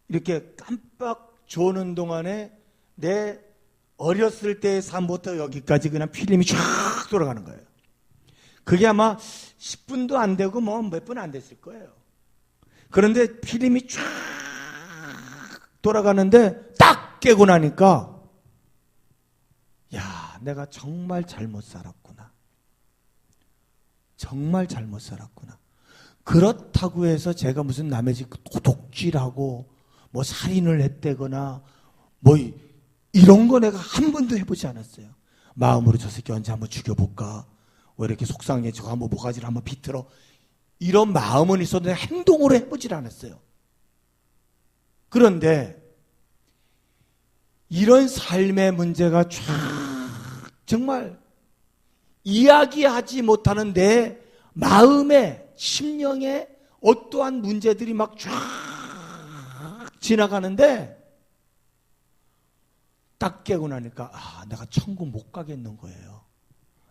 이렇게 깜빡 조는 동안에 내 어렸을 때의 삶부터 여기까지 그냥 필름이 쫙 돌아가는 거예요. 그게 아마 10분도 안 되고 뭐 몇 분 안 됐을 거예요. 그런데 필름이 쫙 돌아가는데 딱 깨고 나니까, 야, 내가 정말 잘못 살았구나. 정말 잘못 살았구나. 그렇다고 해서 제가 무슨 남의 집 도둑질하고 뭐 살인을 했다거나 뭐 이런 거 내가 한 번도 해보지 않았어요. 마음으로 저 새끼 언제 한번 죽여볼까? 왜 이렇게 속상해? 저거 한번 모가지를 한번 비틀어. 이런 마음은 있어도 내가 행동으로 해보질 않았어요. 그런데 이런 삶의 문제가 쫙 정말 이야기하지 못하는 내 마음의 심령에 어떠한 문제들이 막 쫙 지나가는데, 딱 깨고 나니까, 아, 내가 천국 못 가겠는 거예요.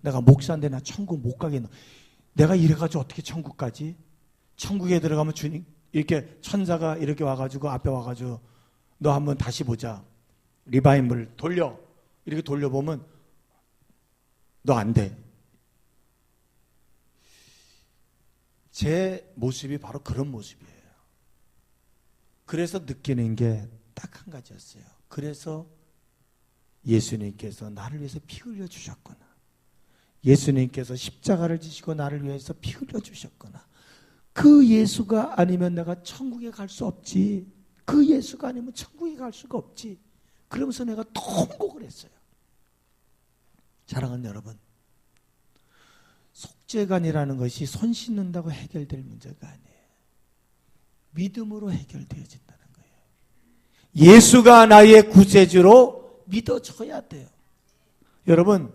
내가 목사인데 나 천국 못 가겠는. 내가 이래가지고 어떻게 천국 가지? 천국에 들어가면 주님 이렇게 천사가 이렇게 와가지고 앞에 와가지고 너 한번 다시 보자. 리바임을 돌려. 이렇게 돌려보면 너 안 돼. 제 모습이 바로 그런 모습이에요. 그래서 느끼는 게 딱 한 가지였어요. 그래서 예수님께서 나를 위해서 피 흘려 주셨구나. 예수님께서 십자가를 지시고 나를 위해서 피 흘려 주셨구나. 그 예수가 아니면 내가 천국에 갈 수 없지. 그 예수가 아니면 천국에 갈 수가 없지. 그러면서 내가 통곡을 했어요. 사랑하는 여러분, 속죄관이라는 것이 손 씻는다고 해결될 문제가 아니에요. 믿음으로 해결되어진다는 거예요. 예수가 나의 구세주로 믿어져야 돼요. 여러분,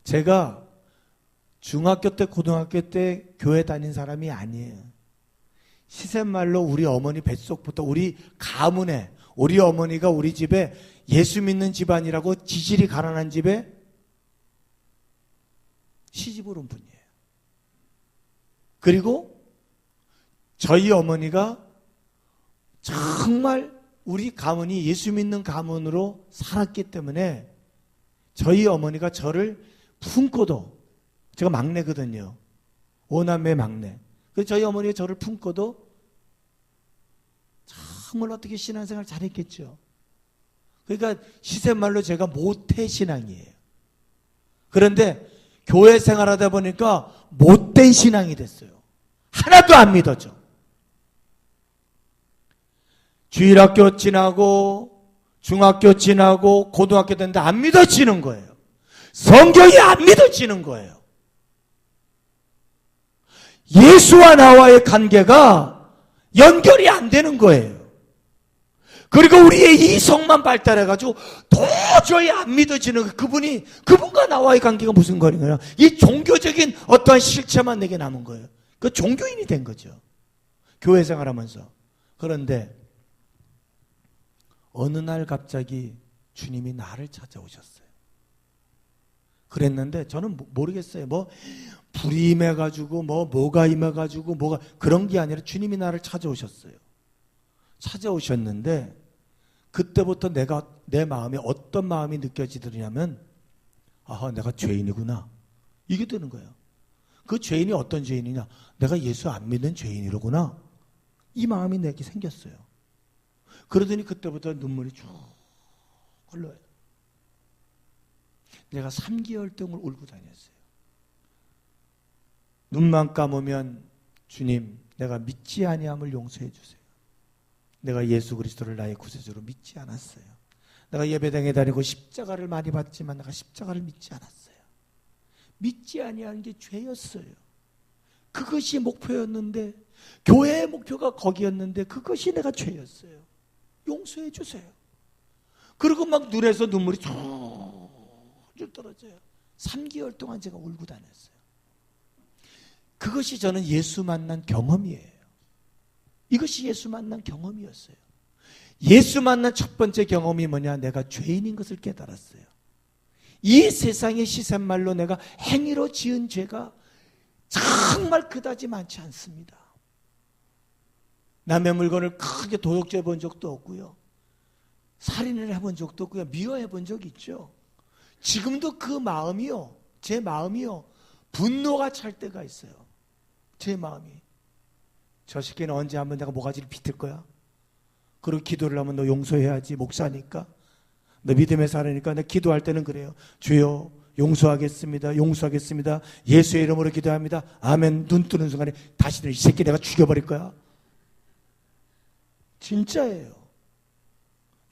제가 중학교 때, 고등학교 때 교회 다닌 사람이 아니에요. 시샘말로 우리 어머니 뱃속부터 우리 가문에, 우리 어머니가 우리 집에 예수 믿는 집안이라고 지질이 가난한 집에 시집을 온 분이에요. 그리고 저희 어머니가 정말 우리 가문이 예수 믿는 가문으로 살았기 때문에 저희 어머니가 저를 품고도, 제가 막내거든요. 5남매 막내. 그래서 저희 어머니가 저를 품고도 정말 어떻게 신앙생활 잘했겠죠. 그러니까 시샘말로 제가 모태신앙이에요. 그런데 교회 생활하다 보니까 못된 신앙이 됐어요. 하나도 안 믿어져. 주일학교 지나고 중학교 지나고 고등학교 됐는데 안 믿어지는 거예요. 성경이 안 믿어지는 거예요. 예수와 나와의 관계가 연결이 안 되는 거예요. 그리고 우리의 이성만 발달해가지고 도저히 안 믿어지는 그분과 나와의 관계가 무슨 거리냐. 이 종교적인 어떠한 실체만 내게 남은 거예요. 그 종교인이 된 거죠. 교회 생활하면서. 그런데 어느 날 갑자기 주님이 나를 찾아오셨어요. 그랬는데 저는 모르겠어요. 뭐 불이 임해가지고 뭐가 임해가지고 뭐가 그런 게 아니라 주님이 나를 찾아오셨어요. 찾아오셨는데 그때부터 내 마음에 어떤 마음이 느껴지더냐면, 아하, 내가 죄인이구나. 이게 되는 거예요. 그 죄인이 어떤 죄인이냐? 내가 예수 안 믿는 죄인이로구나. 이 마음이 내게 생겼어요. 그러더니 그때부터 눈물이 쭉 흘러요. 내가 3개월 동안 울고 다녔어요. 눈만 감으면 주님, 내가 믿지 아니함을 용서해 주세요. 내가 예수 그리스도를 나의 구세주로 믿지 않았어요. 내가 예배당에 다니고 십자가를 많이 봤지만 내가 십자가를 믿지 않았어요. 믿지 아니하는 게 죄였어요. 그것이 목표였는데, 교회의 목표가 거기였는데 그것이 내가 죄였어요. 용서해 주세요. 그리고 막 눈에서 눈물이 쭉 떨어져요. 3개월 동안 제가 울고 다녔어요. 그것이 저는 예수 만난 경험이에요. 이것이 예수 만난 경험이었어요. 예수 만난 첫 번째 경험이 뭐냐? 내가 죄인인 것을 깨달았어요. 이 세상의 시샘말로 내가 행위로 지은 죄가 정말 그다지 많지 않습니다. 남의 물건을 크게 도둑질해 본 적도 없고요. 살인을 해본 적도 없고요. 미워해 본 적이 있죠. 지금도 그 마음이요, 제 마음이요, 분노가 찰 때가 있어요. 제 마음이. 저 새끼는 언제 한번 내가 모가지를 비틀 거야? 그리고 기도를 하면 너 용서해야지. 목사니까, 너 믿음의 사람이니까. 내가 기도할 때는 그래요. 주여 용서하겠습니다. 용서하겠습니다. 예수의 이름으로 기도합니다. 아멘. 눈 뜨는 순간에 다시는 이 새끼 내가 죽여버릴 거야. 진짜예요.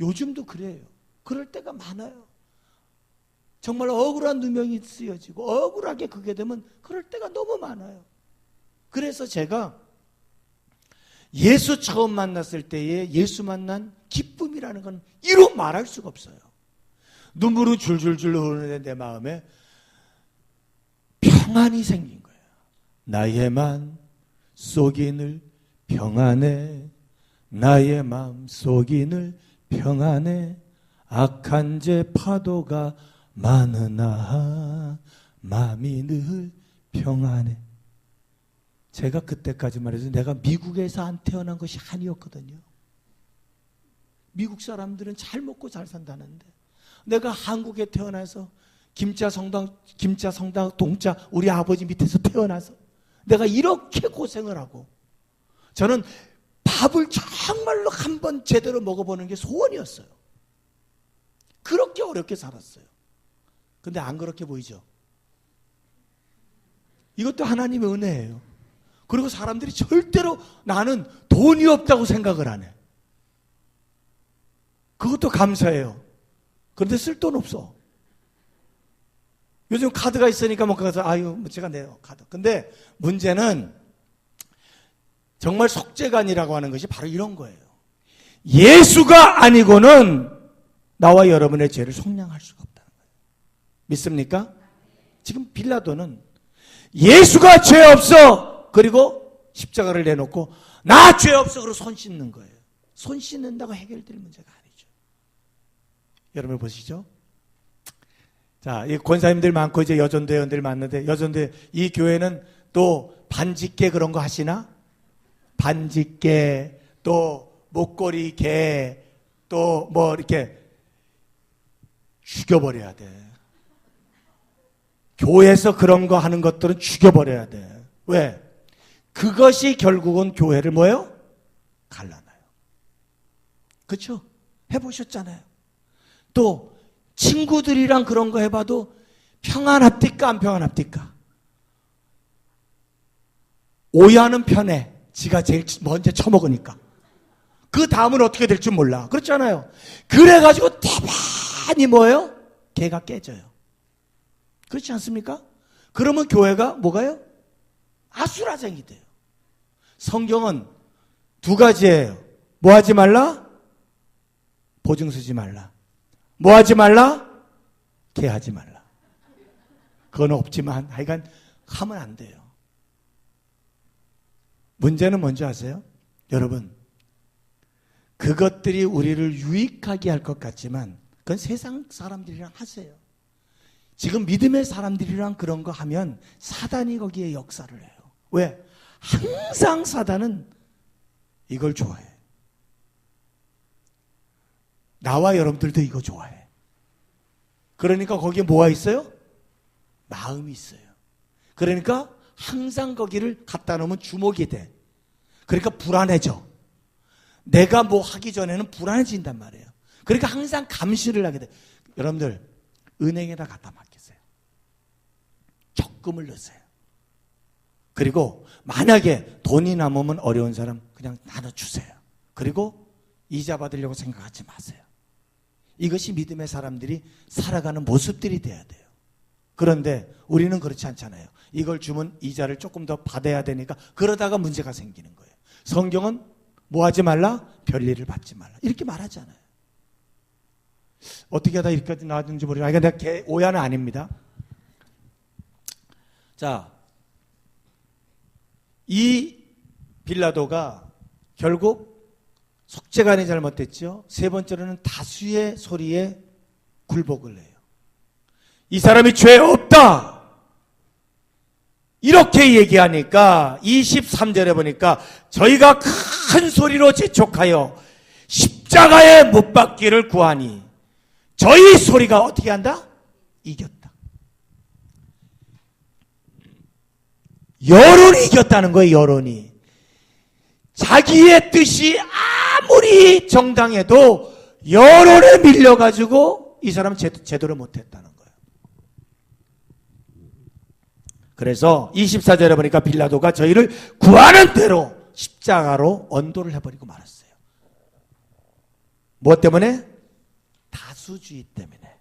요즘도 그래요. 그럴 때가 많아요. 정말 억울한 누명이 쓰여지고 억울하게 그게 되면 그럴 때가 너무 많아요. 그래서 제가 예수 처음 만났을 때에 예수 만난 기쁨이라는 건 이루 말할 수가 없어요. 눈물이 줄줄줄 흐르는데 내 마음에 평안이 생긴 거예요. 나의 맘 속이 늘 평안해. 나의 맘 속이 늘 평안해. 악한 죄 파도가 많으나 마음이 늘 평안해. 제가 그때까지 말해서 내가 미국에서 안 태어난 것이 한이었거든요. 미국 사람들은 잘 먹고 잘 산다는데 내가 한국에 태어나서 김자 성당 동자 우리 아버지 밑에서 태어나서 내가 이렇게 고생을 하고, 저는 밥을 정말로 한 번 제대로 먹어보는 게 소원이었어요. 그렇게 어렵게 살았어요. 근데 안 그렇게 보이죠? 이것도 하나님의 은혜예요. 그리고 사람들이 절대로 나는 돈이 없다고 생각을 안 해. 그것도 감사해요. 그런데 쓸 돈 없어. 요즘 카드가 있으니까 뭐 가서 아유 제가 내요 카드. 근데 문제는 정말 속죄관이라고 하는 것이 바로 이런 거예요. 예수가 아니고는 나와 여러분의 죄를 속량할 수가 없다는 거예요. 믿습니까? 지금 빌라도는 예수가 죄 없어. 그리고 십자가를 내놓고 나 죄 없어. 그리고 손 씻는 거예요. 손 씻는다고 해결될 문제가 아니죠. 여러분 보시죠. 자, 이 권사님들 많고 이제 여전대원들 많는데, 여전대 이 교회는 또 반직계 그런 거 하시나? 반직계, 또 목걸이 개, 또 뭐 이렇게 죽여버려야 돼. 교회에서 그런 거 하는 것들은 죽여버려야 돼. 왜? 그것이 결국은 교회를 뭐예요? 갈라놔요. 그렇죠? 해보셨잖아요. 또 친구들이랑 그런 거 해봐도 평안합니까? 안 평안합니까? 오해하는 편에 지가 제일 먼저 처먹으니까 그 다음은 어떻게 될 줄 몰라. 그렇잖아요. 그래가지고 대단히 뭐예요? 개가 깨져요. 그렇지 않습니까? 그러면 교회가 뭐가요? 아수라장이 돼요. 성경은 두 가지예요. 뭐 하지 말라? 보증 서지 말라. 뭐 하지 말라? 개하지 말라. 그건 없지만 하여간 하면 안 돼요. 문제는 뭔지 아세요? 여러분, 그것들이 우리를 유익하게 할 것 같지만 그건 세상 사람들이랑 하세요. 지금 믿음의 사람들이랑 그런 거 하면 사단이 거기에 역사를 해요. 왜? 항상 사단은 이걸 좋아해. 나와 여러분들도 이거 좋아해. 그러니까 거기에 뭐가 있어요? 마음이 있어요. 그러니까 항상 거기를 갖다 놓으면 주목이 돼. 그러니까 불안해져. 내가 뭐 하기 전에는 불안해진단 말이에요. 그러니까 항상 감시를 하게 돼. 여러분들 은행에다 갖다 맡기세요. 적금을 넣으세요. 그리고 만약에 돈이 남으면 어려운 사람 그냥 나눠주세요. 그리고 이자 받으려고 생각하지 마세요. 이것이 믿음의 사람들이 살아가는 모습들이 돼야 돼요. 그런데 우리는 그렇지 않잖아요. 이걸 주면 이자를 조금 더 받아야 되니까 그러다가 문제가 생기는 거예요. 성경은 뭐 하지 말라? 별일을 받지 말라. 이렇게 말하잖아요. 어떻게 하다 이렇게까지 나왔는지 모르겠어요. 내가 오해는 아닙니다. 자, 이 빌라도가 결국 속죄관이 잘못됐죠. 세 번째로는 다수의 소리에 굴복을 해요. 이 사람이 죄 없다 이렇게 얘기하니까 23절에 보니까 저희가 큰 소리로 재촉하여 십자가에 못 박기를 구하니 저희 소리가 어떻게 한다? 이겼다. 여론이 이겼다는 거예요. 여론이. 자기의 뜻이 아무리 정당해도 여론에 밀려가지고 이 사람은 제대로 못했다는 거예요. 그래서 24절에 보니까 빌라도가 저희를 구하는 대로 십자가로 언도를 해버리고 말았어요. 무엇 때문에? 다수주의 때문에.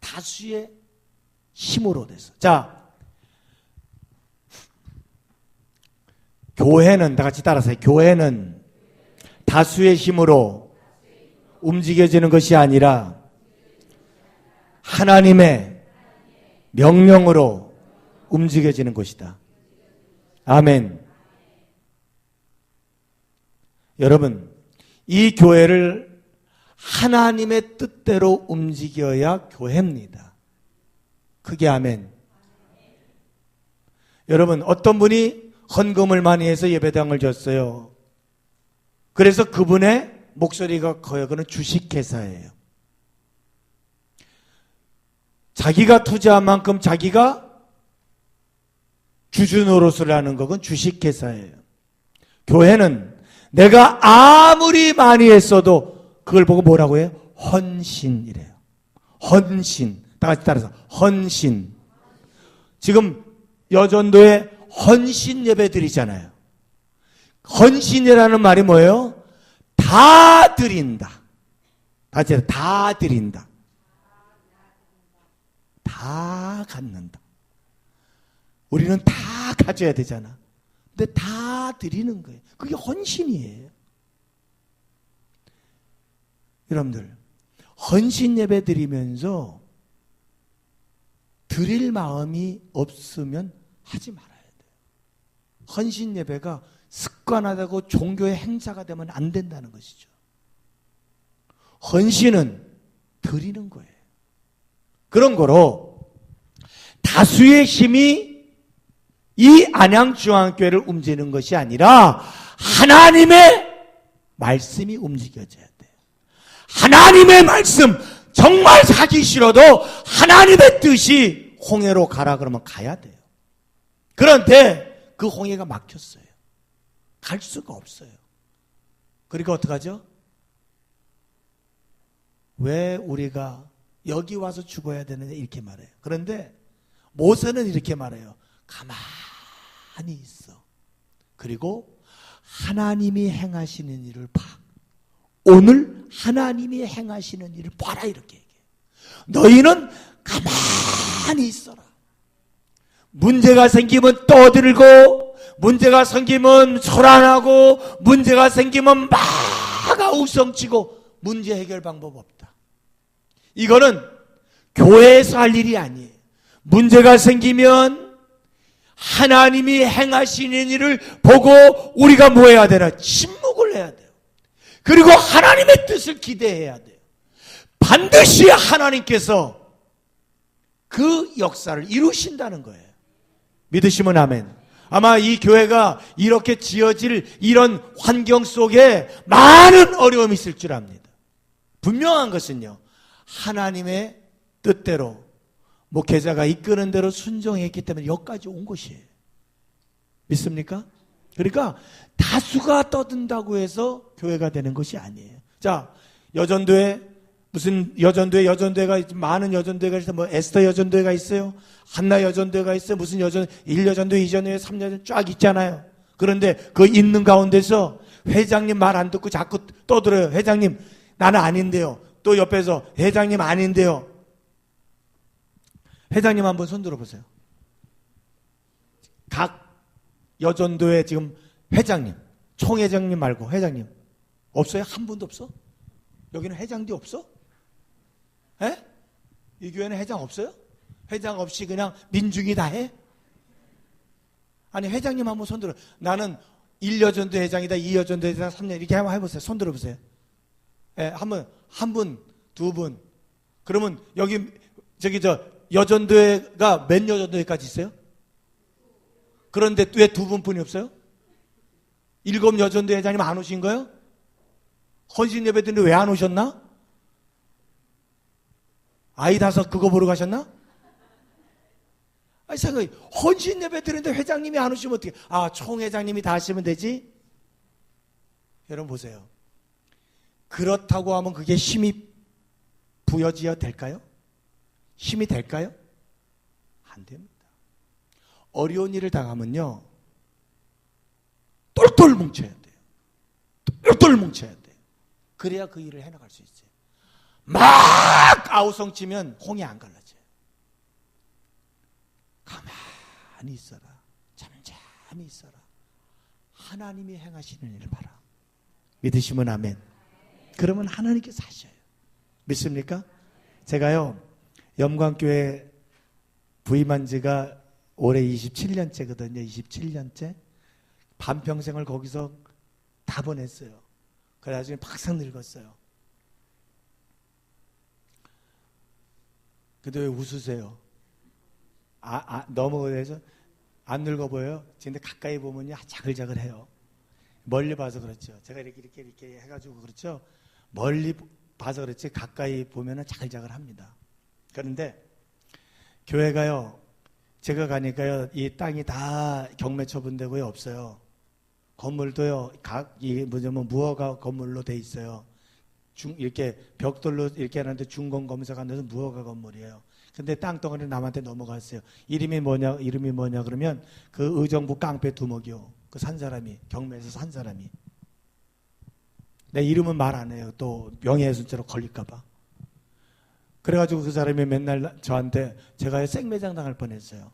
다수의 힘으로 돼서. 자, 교회는, 다 같이 따라서 교회는 다수의 힘으로 움직여지는 것이 아니라 하나님의 명령으로 움직여지는 것이다. 아멘. 여러분, 이 교회를 하나님의 뜻대로 움직여야 교회입니다. 크게 아멘. 여러분, 어떤 분이 헌금을 많이 해서 예배당을 줬어요. 그래서 그분의 목소리가 커요. 그는 주식회사예요. 자기가 투자한 만큼 자기가 주주 노릇을 하는 것은 주식회사예요. 교회는 내가 아무리 많이 했어도 그걸 보고 뭐라고 해요? 헌신이래요. 헌신. 다 같이 따라서 헌신. 지금 여전도에 헌신 예배 드리잖아요. 헌신이라는 말이 뭐예요? 다 드린다. 다 드린다. 다 갖는다. 우리는 다 가져야 되잖아. 근데 다 드리는 거예요. 그게 헌신이에요. 여러분들, 헌신 예배 드리면서 드릴 마음이 없으면 하지 말아요. 헌신 예배가 습관화되고 종교의 행사가 되면 안 된다는 것이죠. 헌신은 드리는 거예요. 그런 거로 다수의 힘이 이 안양중앙교회를 움직이는 것이 아니라 하나님의 말씀이 움직여져야 돼요. 하나님의 말씀, 정말 하기 싫어도 하나님의 뜻이 홍해로 가라 그러면 가야 돼요. 그런데 그 홍해가 막혔어요. 갈 수가 없어요. 그러니까 어떡하죠? 왜 우리가 여기 와서 죽어야 되느냐 이렇게 말해요. 그런데 모세는 이렇게 말해요. 가만히 있어. 그리고 하나님이 행하시는 일을 봐. 오늘 하나님이 행하시는 일을 봐라 이렇게 얘기해요. 너희는 가만히 있어라. 문제가 생기면 떠들고, 문제가 생기면 소란하고, 문제가 생기면 막 아우성치고, 문제 해결 방법 없다. 이거는 교회에서 할 일이 아니에요. 문제가 생기면 하나님이 행하시는 일을 보고 우리가 뭐 해야 되나? 침묵을 해야 돼요. 그리고 하나님의 뜻을 기대해야 돼요. 반드시 하나님께서 그 역사를 이루신다는 거예요. 믿으시면 아멘. 아마 이 교회가 이렇게 지어질 이런 환경 속에 많은 어려움이 있을 줄 압니다. 분명한 것은요, 하나님의 뜻대로 목회자가 이끄는 대로 순종했기 때문에 여기까지 온 것이에요. 믿습니까? 그러니까 다수가 떠든다고 해서 교회가 되는 것이 아니에요. 자, 여전도에 무슨 여전도회가 많은 여전도회가 있어요. 뭐 에스더 여전도회가 있어요. 한나 여전도회가 있어요. 무슨 1여전도회, 2전도회, 3여전도회 쫙 있잖아요. 그런데 그 있는 가운데서 회장님 말 안 듣고 자꾸 떠들어요. 회장님 나는 아닌데요. 또 옆에서 회장님 아닌데요. 회장님 한번 손 들어보세요. 각 여전도의 지금 회장님, 총회장님 말고 회장님 없어요? 한 분도 없어? 여기는 회장도 없어? 에? 이 교회는 회장 없어요? 회장 없이 그냥 민중이 다 해? 아니 회장님 한번 손 들어. 나는 1여전도 회장이다, 2여전도 회장, 3년 이렇게 한번 해보세요. 손 들어보세요. 예, 한번 한 분, 두 분. 그러면 여기 저기 여전도회가 몇 여전도회까지 있어요? 그런데 왜 두 분뿐이 없어요? 7 여전도회 회장님 안 오신 거예요? 헌신 예배 드는데 왜 안 오셨나? 아이 5 그거 보러 가셨나? 아니 생각해. 헌신 예배 드는데 회장님이 안 오시면 어떻게? 아, 총회장님이 다 하시면 되지? 여러분 보세요. 그렇다고 하면 그게 힘이 부여지어야 될까요? 힘이 될까요? 안 됩니다. 어려운 일을 당하면요, 똘똘 뭉쳐야 돼요. 똘똘 뭉쳐야 돼요. 그래야 그 일을 해나갈 수 있어요. 막 아우성치면 홍이 안 갈라져요. 가만히 있어라. 잠잠히 있어라. 하나님이 행하시는 일을 봐라. 믿으시면 아멘. 그러면 하나님께서 하셔요. 믿습니까? 제가요, 영광교회 부임한 지가 올해 27년째거든요. 27년째. 반평생을 거기서 다 보냈어요. 그래 나중에 팍싹 늙었어요. 근데 왜 웃으세요? 너무 그래서 안 늙어 보여요? 근데 가까이 보면요, 자글자글해요. 멀리 봐서 그렇죠. 제가 이렇게 해가지고 그렇죠. 멀리 봐서 그렇지 가까이 보면은 자글자글합니다. 그런데 교회가요, 제가 가니까요, 이 땅이 다 경매 처분되고요, 없어요. 건물도요, 무허가 건물로 돼 있어요. 이렇게 벽돌로 이렇게 하는데 준공 검사가 안 돼서 무허가 건물이에요. 근데 땅덩어리 남한테 넘어갔어요. 이름이 뭐냐 그러면 그 의정부 깡패 두목이요. 그 산 사람이, 경매에서 산 사람이. 내 이름은 말 안 해요. 또 명예훼손죄로 걸릴까봐. 그래가지고 그 사람이 맨날 저한테, 제가 생매장 당할 뻔했어요.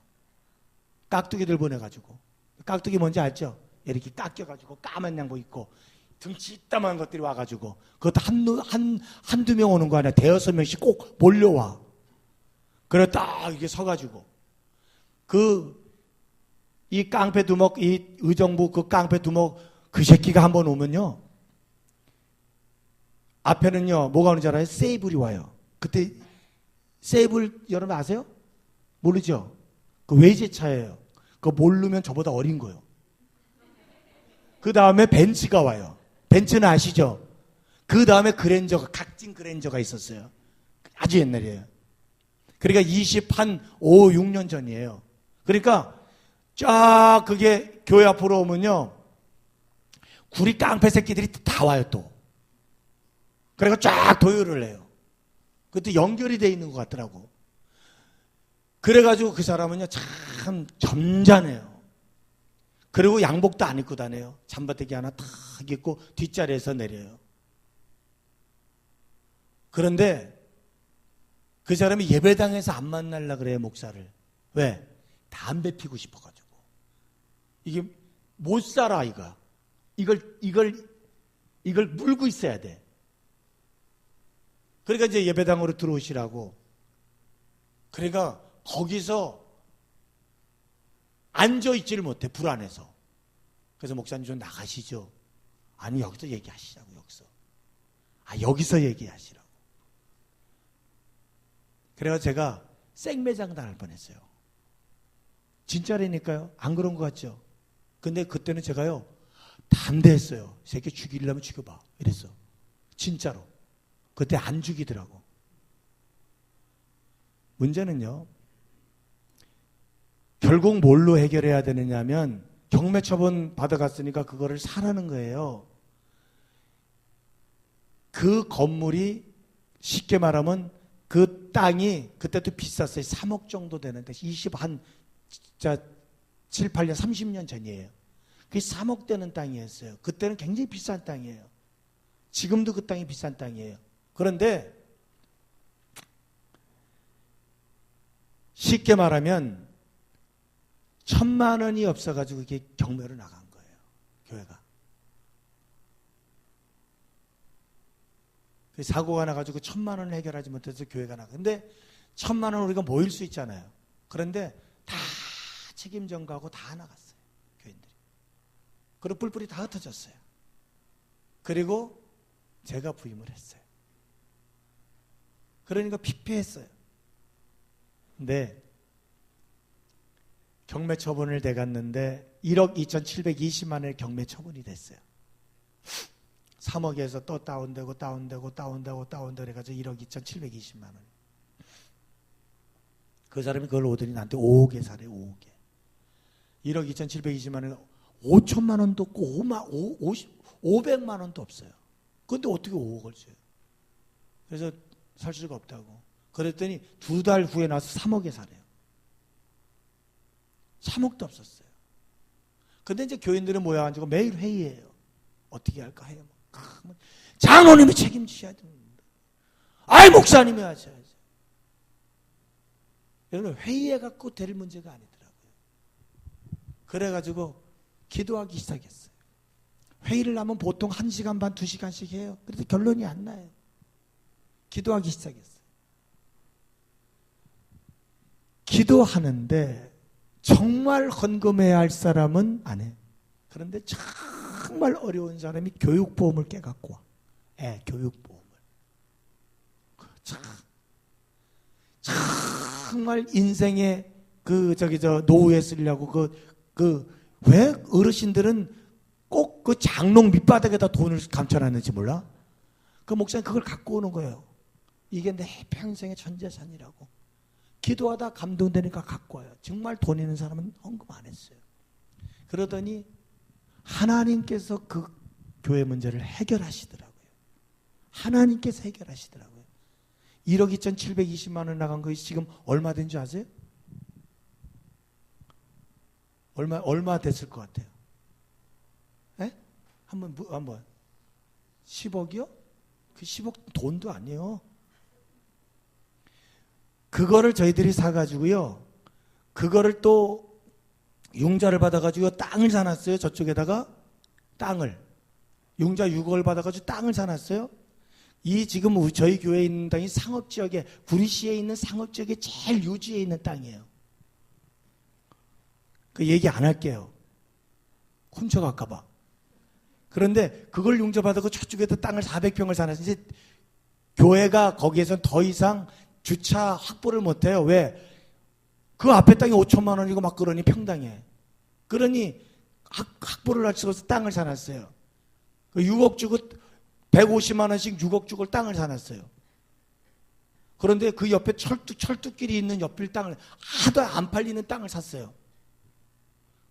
깍두기들 보내가지고. 깍두기 뭔지 알죠? 이렇게 깎여가지고 까만 양복 입고 등치 이따만한 것들이 와가지고, 그것도 한두 명 오는 거 아니야. 5-6명씩 꼭 몰려와. 그래 딱 이게 서가지고 이 깡패 두목, 이 의정부 그 깡패 두목, 그 새끼가 한번 오면요, 앞에는요 뭐가 오는지 알아요? 세이블이 와요. 그때 세이블 여러분 아세요? 모르죠? 그 외제차예요. 그거 모르면 저보다 어린 거예요. 그 다음에 벤츠가 와요. 벤츠는 아시죠? 그 다음에 그랜저가, 각진 그랜저가 있었어요. 아주 옛날이에요. 그러니까 5, 6년 전이에요. 그러니까 쫙 그게 교회 앞으로 오면요, 구리 깡패 새끼들이 다 와요 또. 그래서 쫙 도요를 해요. 그것도 연결이 돼 있는 것 같더라고. 그래가지고 그 사람은요 참 점잖해요. 그리고 양복도 안 입고 다녀요. 잠바대기 하나 탁 입고 뒷자리에서 내려요. 그런데 그 사람이 예배당에서 안 만나려고 그래요, 목사를. 왜? 담배 피고 싶어가지고. 이게 못 살아, 이걸 물고 있어야 돼. 그러니까 이제 예배당으로 들어오시라고. 그러니까 거기서 앉아있지를 못해, 불안해서. 그래서 목사님 좀 나가시죠. 아니, 여기서 얘기하시자고, 여기서. 여기서 얘기하시라고. 그래서 제가 생매장 당할 뻔했어요. 진짜라니까요. 안 그런 것 같죠? 근데 그때는 제가요, 담대했어요. 새끼 죽이려면 죽여봐. 이랬어. 진짜로. 그때 안 죽이더라고. 문제는요, 결국 뭘로 해결해야 되느냐면, 경매 처분 받아갔으니까 그거를 사라는 거예요. 그 건물이 쉽게 말하면 그 땅이 그때도 비쌌어요. 3억 정도 되는데, 진짜 7, 8년, 30년 전이에요. 그게 3억 되는 땅이었어요. 그때는 굉장히 비싼 땅이에요. 지금도 그 땅이 비싼 땅이에요. 그런데 쉽게 말하면 1,000만 원이 없어가지고 이게 경매로 나간 거예요. 교회가. 사고가 나가지고 1,000만 원을 해결하지 못해서 교회가 나가. 근데 1,000만 원 우리가 모일 수 있잖아요. 그런데 다 책임 전가하고 다 나갔어요. 교인들이. 그리고 뿔뿔이 다 흩어졌어요. 그리고 제가 부임을 했어요. 그러니까 피폐했어요. 근데 경매 처분을 내갔는데 1억 2,720만 원의 경매 처분이 됐어요. 3억에서 또 다운되고 해가지고 1억 2,720만 원. 그 사람이 그걸 오더니 나한테 5억에 사래. 5억에. 1억 2,720만 원, 5천만 원도 없고 500만 원도 없어요. 그런데 어떻게 5억을 줘요? 그래서 살 수가 없다고. 그랬더니 2달 후에 나서 3억에 사래요. 3억도 없었어요. 근데 이제 교인들은 모여가지고 매일 회의해요. 어떻게 할까 해요. 장로님이 책임지셔야 됩니다. 아이, 목사님이 하셔야죠. 여러분, 회의해갖고 될 문제가 아니더라고요. 그래가지고 기도하기 시작했어요. 회의를 하면 보통 1시간 반, 2시간씩 해요. 그래도 결론이 안 나요. 기도하기 시작했어요. 기도하는데 정말 헌금해야 할 사람은 안 해. 그런데 정말 어려운 사람이 교육보험을 깨갖고 와. 교육보험을. 정말 인생에 노후에 쓰려고 왜 어르신들은 꼭 그 장롱 밑바닥에다 돈을 감춰놨는지 몰라? 그 목사님 그걸 갖고 오는 거예요. 이게 내 평생의 전 재산이라고. 기도하다 감동되니까 갖고 와요. 정말 돈 있는 사람은 헌금 안 했어요. 그러더니 하나님께서 그 교회 문제를 해결하시더라고요. 하나님께서 해결하시더라고요. 1억 2,720만 원 나간 것이 지금 얼마 된 줄 아세요? 얼마 됐을 것 같아요? 에? 한번 10억이요? 그 10억 돈도 아니에요. 그거를 저희들이 사가지고요. 그거를 또 융자를 받아가지고 땅을 사놨어요. 저쪽에다가 땅을. 융자 6억을 받아가지고 땅을 사놨어요. 이 지금 저희 교회에 있는 땅이 상업지역에, 구리시에 있는 상업지역에 제일 유지에 있는 땅이에요. 그 얘기 안 할게요. 훔쳐갈까봐. 그런데 그걸 융자받아서 저쪽에다 땅을 400평을 사놨어요. 이제 교회가 거기에선 더 이상 주차 확보를 못해요. 왜? 그 앞에 땅이 5천만 원이고 막 그러니 평당에. 그러니 확보를 할 수가 없어서 땅을 사놨어요. 6억 주고 150만 원씩 6억 주고 땅을 사놨어요. 그런데 그 옆에 철쭉길이 있는 옆길 땅을 하도 안 팔리는 땅을 샀어요.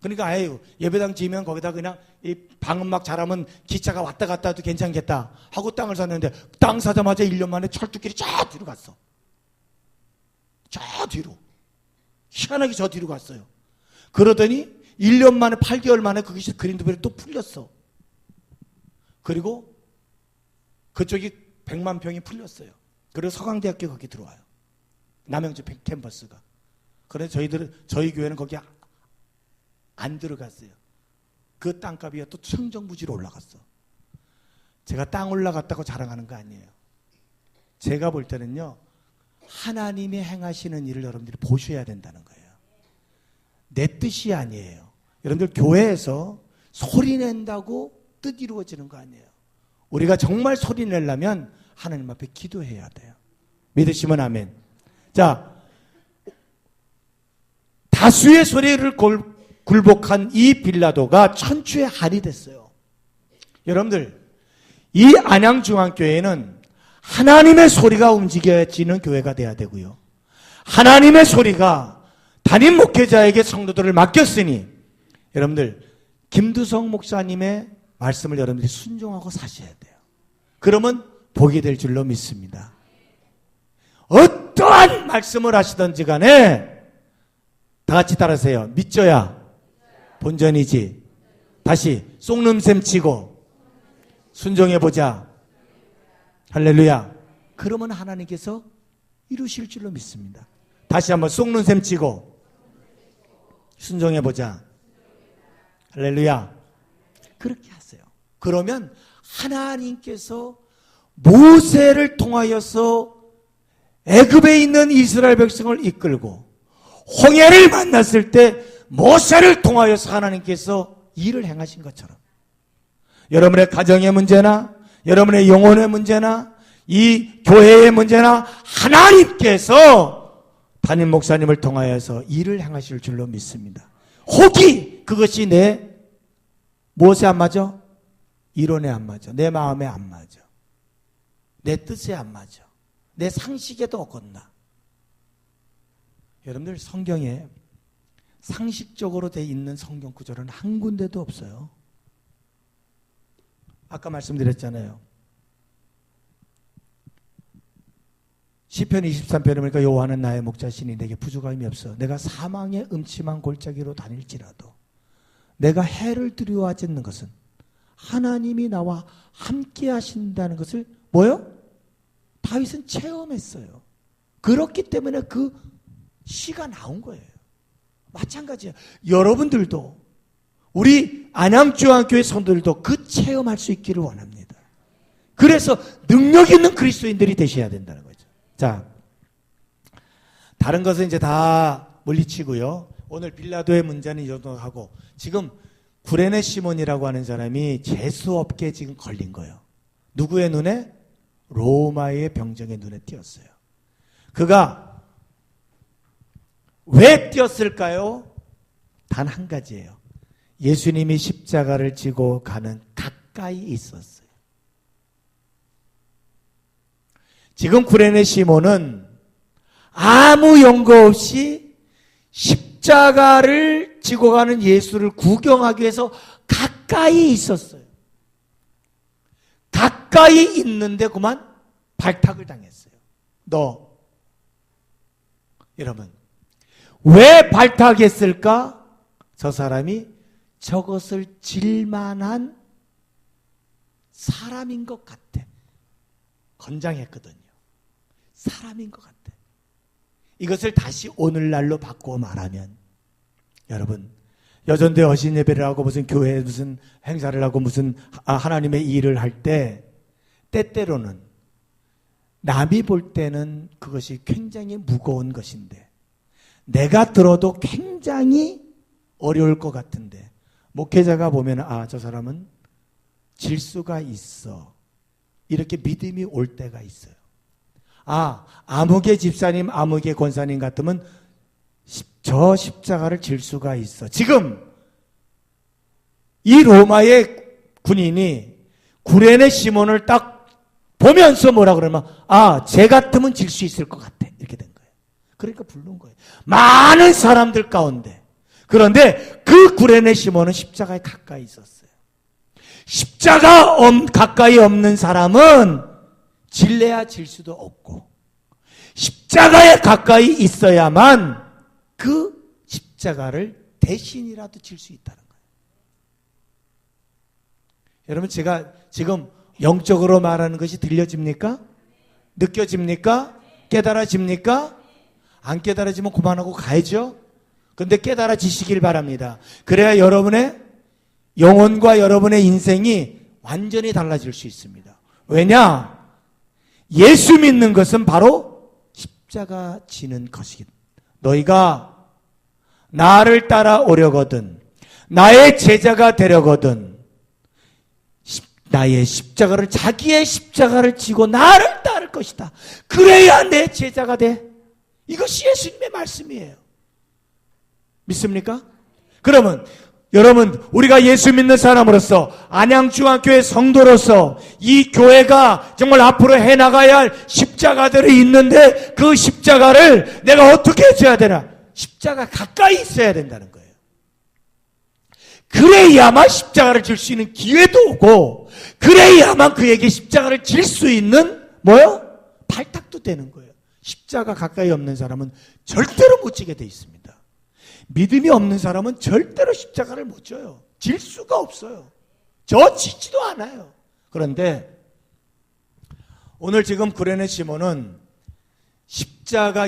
그러니까 아유, 예배당 지으면 거기다 그냥 이 방음막 잘하면 기차가 왔다 갔다 해도 괜찮겠다 하고 땅을 샀는데 땅 사자마자 1년 만에 철쭉길이 저 뒤로 갔어. 저 뒤로. 희한하게 저 뒤로 갔어요. 그러더니 1년 만에 8개월 만에 그것이 그린드벨이 또 풀렸어. 그리고 그쪽이 100만 평이 풀렸어요. 그리고 서강대학교 거기 들어와요. 남양주 캠퍼스가. 그래서 저희 교회는 거기 안 들어갔어요. 그 땅값이 또 청정부지로 올라갔어. 제가 땅 올라갔다고 자랑하는 거 아니에요. 제가 볼 때는요, 하나님이 행하시는 일을 여러분들이 보셔야 된다는 거예요. 내 뜻이 아니에요. 여러분들 교회에서 소리 낸다고 뜻 이루어지는 거 아니에요. 우리가 정말 소리 내려면 하나님 앞에 기도해야 돼요. 믿으시면 아멘. 자, 다수의 소리를 굴복한 이 빌라도가 천추의 한이 됐어요. 여러분들, 이 안양중앙교회는 하나님의 소리가 움직여지는 교회가 돼야 되고요. 하나님의 소리가 담임 목회자에게 성도들을 맡겼으니 여러분들 김두성 목사님의 말씀을 여러분들이 순종하고 사셔야 돼요. 그러면 복이 될 줄로 믿습니다. 어떠한 말씀을 하시든지 간에 다 같이 따라하세요. 믿져야 본전이지 다시 쏙눈샘 치고 순종해보자. 할렐루야. 그러면 하나님께서 이루실 줄로 믿습니다. 다시 한번 쏙눈샘 치고 순종해보자. 할렐루야. 그렇게 하세요. 그러면 하나님께서 모세를 통하여서 애굽에 있는 이스라엘 백성을 이끌고 홍해를 만났을 때 모세를 통하여서 하나님께서 일을 행하신 것처럼 여러분의 가정의 문제나 여러분의 영혼의 문제나 이 교회의 문제나 하나님께서 담임 목사님을 통하여서 일을 행하실 줄로 믿습니다. 혹이 그것이 내 무엇에 안 맞아? 이론에 안 맞아. 내 마음에 안 맞아. 내 뜻에 안 맞아. 내 상식에도 어긋나. 여러분들 성경에 상식적으로 돼 있는 성경 구절은 한 군데도 없어요. 아까 말씀드렸잖아요. 시편 23편에 보니까 여호와는 나의 목자시니 내게 부족함이 없어. 내가 사망의 음침한 골짜기로 다닐지라도 내가 해를 두려워하지 않는 것은 하나님이 나와 함께 하신다는 것을 뭐요? 다윗은 체험했어요. 그렇기 때문에 그 시가 나온 거예요. 마찬가지예요. 여러분들도 우리 안양중앙교회 성도들도 그 체험할 수 있기를 원합니다. 그래서 능력 있는 그리스도인들이 되셔야 된다는 거죠. 자, 다른 것은 이제 다 물리치고요. 오늘 빌라도의 문제는 이 정도 하고 지금 구레네 시몬이라고 하는 사람이 재수없게 지금 걸린 거예요. 누구의 눈에? 로마의 병정의 눈에 띄었어요. 그가 왜 띄었을까요? 단 한 가지예요. 예수님이 십자가를 지고 가는 가까이 있었어요. 지금 구레네 시몬은 아무 연고 없이 십자가를 지고 가는 예수를 구경하기 위해서 가까이 있었어요. 가까이 있는데 그만 발탁을 당했어요. 여러분 왜 발탁했을까? 저 사람이 저것을 질만한 사람인 것 같아. 건장했거든요. 사람인 것 같아. 이것을 다시 오늘날로 바꾸어 말하면 여러분 여전대 어신 예배를 하고 무슨 교회에 무슨 행사를 하고 무슨 하나님의 일을 할 때 때때로는 남이 볼 때는 그것이 굉장히 무거운 것인데 내가 들어도 굉장히 어려울 것 같은데 목회자가 보면 저 사람은 질 수가 있어. 이렇게 믿음이 올 때가 있어요. 아무개 집사님, 아무개 권사님 같으면 저 십자가를 질 수가 있어. 지금 이 로마의 군인이 구레네 시몬을 딱 보면서 뭐라 그러면 쟤 같으면 질 수 있을 것 같아. 이렇게 된 거예요. 그러니까 부른 거예요. 많은 사람들 가운데. 그런데 그 구레네 시몬은 십자가에 가까이 있었어요. 십자가 가까이 없는 사람은 질래야 질 수도 없고 십자가에 가까이 있어야만 그 십자가를 대신이라도 질 수 있다는 거예요. 여러분 제가 지금 영적으로 말하는 것이 들려집니까? 느껴집니까? 깨달아집니까? 안 깨달아지면 그만하고 가야죠. 그런데 깨달아지시길 바랍니다. 그래야 여러분의 영혼과 여러분의 인생이 완전히 달라질 수 있습니다. 왜냐? 예수 믿는 것은 바로 십자가 지는 것이기 때문에 너희가 나를 따라오려거든 나의 제자가 되려거든 나의 십자가를 자기의 십자가를 지고 나를 따를 것이다. 그래야 내 제자가 돼. 이것이 예수님의 말씀이에요. 믿습니까? 그러면 여러분 우리가 예수 믿는 사람으로서 안양중앙교회 성도로서 이 교회가 정말 앞으로 해나가야 할 십자가들이 있는데 그 십자가를 내가 어떻게 해줘야 되나? 십자가 가까이 있어야 된다는 거예요. 그래야만 십자가를 질 수 있는 기회도 오고 그래야만 그에게 십자가를 질 수 있는 발탁도 되는 거예요. 십자가 가까이 없는 사람은 절대로 못 지게 돼 있습니다. 믿음이 없는 사람은 절대로 십자가를 못 져요. 질 수가 없어요. 져지지도 않아요. 그런데 오늘 지금 구레네 시몬은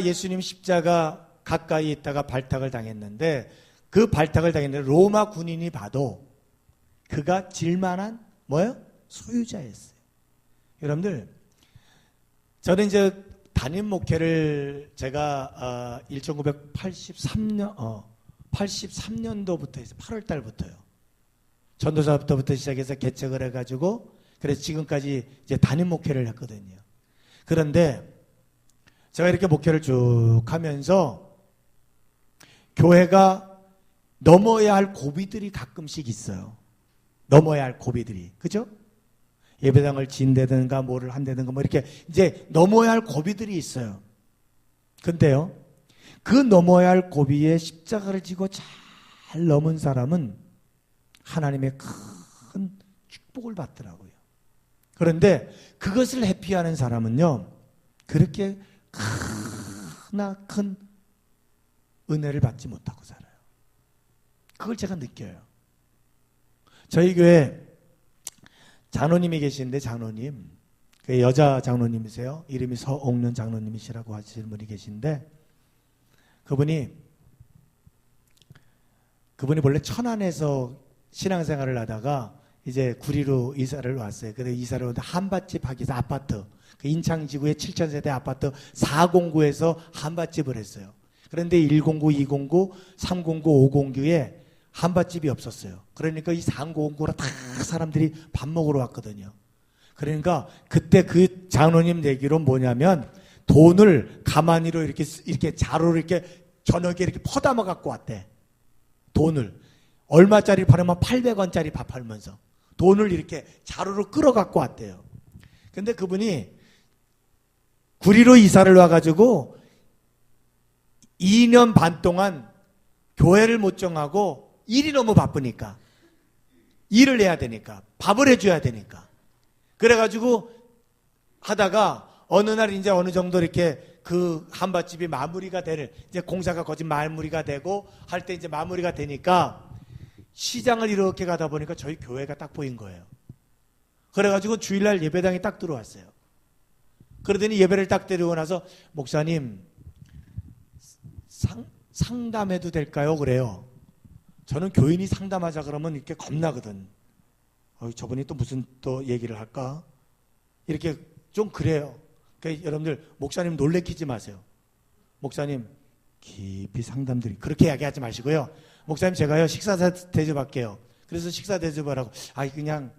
예수님 십자가 가까이 있다가 발탁을 당했는데 그 발탁을 당했는데 로마 군인이 봐도 그가 질만한 뭐예요? 소유자였어요. 여러분들, 저는 이제 담임 목회를 제가 1983년도부터 해서 8월 달부터요. 전도사부터 시작해서 개척을 해가지고 그래서 지금까지 이제 담임 목회를 했거든요. 그런데 제가 이렇게 목회를 쭉 하면서 교회가 넘어야 할 고비들이 가끔씩 있어요. 넘어야 할 고비들이. 그죠? 예배당을 진다든가 뭐를 한다든가 뭐 이렇게 이제 넘어야 할 고비들이 있어요. 근데요, 그 넘어야 할 고비에 십자가를 지고 잘 넘은 사람은 하나님의 큰 축복을 받더라고요. 그런데 그것을 회피하는 사람은요, 그렇게 큰 은혜를 받지 못하고 살아요. 그걸 제가 느껴요. 저희 교회 장로님이 계시는데, 장로님, 그 여자 장로님이세요. 이름이 서옥년 장로님이시라고 하시는 분이 계신데, 그분이 원래 천안에서 신앙생활을 하다가 이제 구리로 이사를 왔어요. 그래서 이사를 오는데 한밭집 하기 위해서 아파트, 그 인창지구의 7,000세대 아파트 409에서 한밭집을 했어요. 그런데 109, 209, 309, 509에 한밭집이 없었어요. 그러니까 이 309로 다 사람들이 밥 먹으러 왔거든요. 그러니까 그때 그 장로님 얘기로 뭐냐면 돈을 가만히로 이렇게 자루로 이렇게 저녁에 이렇게 퍼담아 갖고 왔대. 돈을. 얼마짜리 팔으면 800원짜리 밥 팔면서 돈을 이렇게 자루로 끌어 갖고 왔대요. 근데 그분이 구리로 이사를 와가지고 2년 반 동안 교회를 못 정하고 일이 너무 바쁘니까, 일을 해야 되니까, 밥을 해줘야 되니까, 그래가지고 하다가 어느 날 이제 어느 정도 이렇게 그 한밭집이 마무리가 이제 공사가 거진 마무리가 되고 할 때 이제 마무리가 되니까 시장을 이렇게 가다 보니까 저희 교회가 딱 보인 거예요. 그래가지고 주일날 예배당에 딱 들어왔어요. 그러더니 예배를 딱 드리고 나서, 목사님, 상담해도 될까요? 그래요. 저는 교인이 상담하자 그러면 이렇게 겁나거든. 저분이 또 무슨 또 얘기를 할까? 이렇게 좀 그래요. 그러니까 여러분들, 목사님 놀래키지 마세요. 목사님, 깊이 상담드리, 그렇게 이야기하지 마시고요. 목사님, 제가요, 식사 대접할게요. 그래서 식사 대접을 하고, 그냥,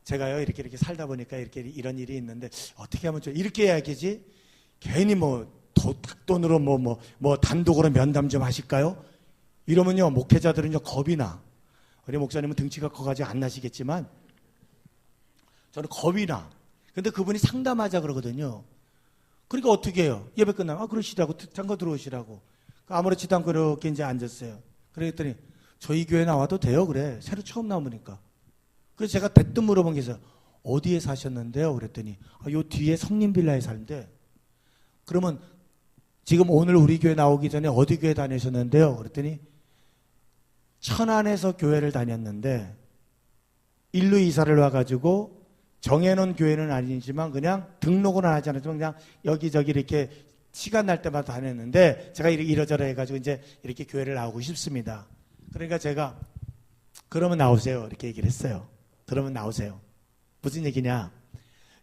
제가요, 이렇게 살다 보니까 이런 일이 있는데, 어떻게 하면 이렇게 이야기지? 괜히 닭돈으로 단독으로 면담 좀 하실까요? 이러면요, 목회자들은요, 겁이 나. 우리 목사님은 등치가 커가지고 안 나시겠지만, 저는 겁이 나. 근데 그분이 상담하자 그러거든요. 그러니까 어떻게 해요? 예배 끝나면, 그러시라고, 잠깐 들어오시라고. 아무렇지도 않고 이렇게 이제 앉았어요. 그랬더니, 저희 교회 나와도 돼요? 그래. 새로 처음 나오니까. 그래서 제가 대뜸 물어본 게 있어요. 어디에 사셨는데요? 그랬더니, 요 뒤에 성림빌라에 살는데, 그러면 지금 오늘 우리 교회 나오기 전에 어디 교회 다니셨는데요? 그랬더니, 천안에서 교회를 다녔는데, 일루 이사를 와가지고, 정해놓은 교회는 아니지만 그냥 등록은 하지 않았지만 그냥 여기저기 이렇게 시간 날 때마다 다녔는데, 제가 이러저러 해가지고 이제 이렇게 교회를 나오고 싶습니다. 그러니까 제가, 그러면 나오세요. 이렇게 얘기를 했어요. 그러면 나오세요. 무슨 얘기냐?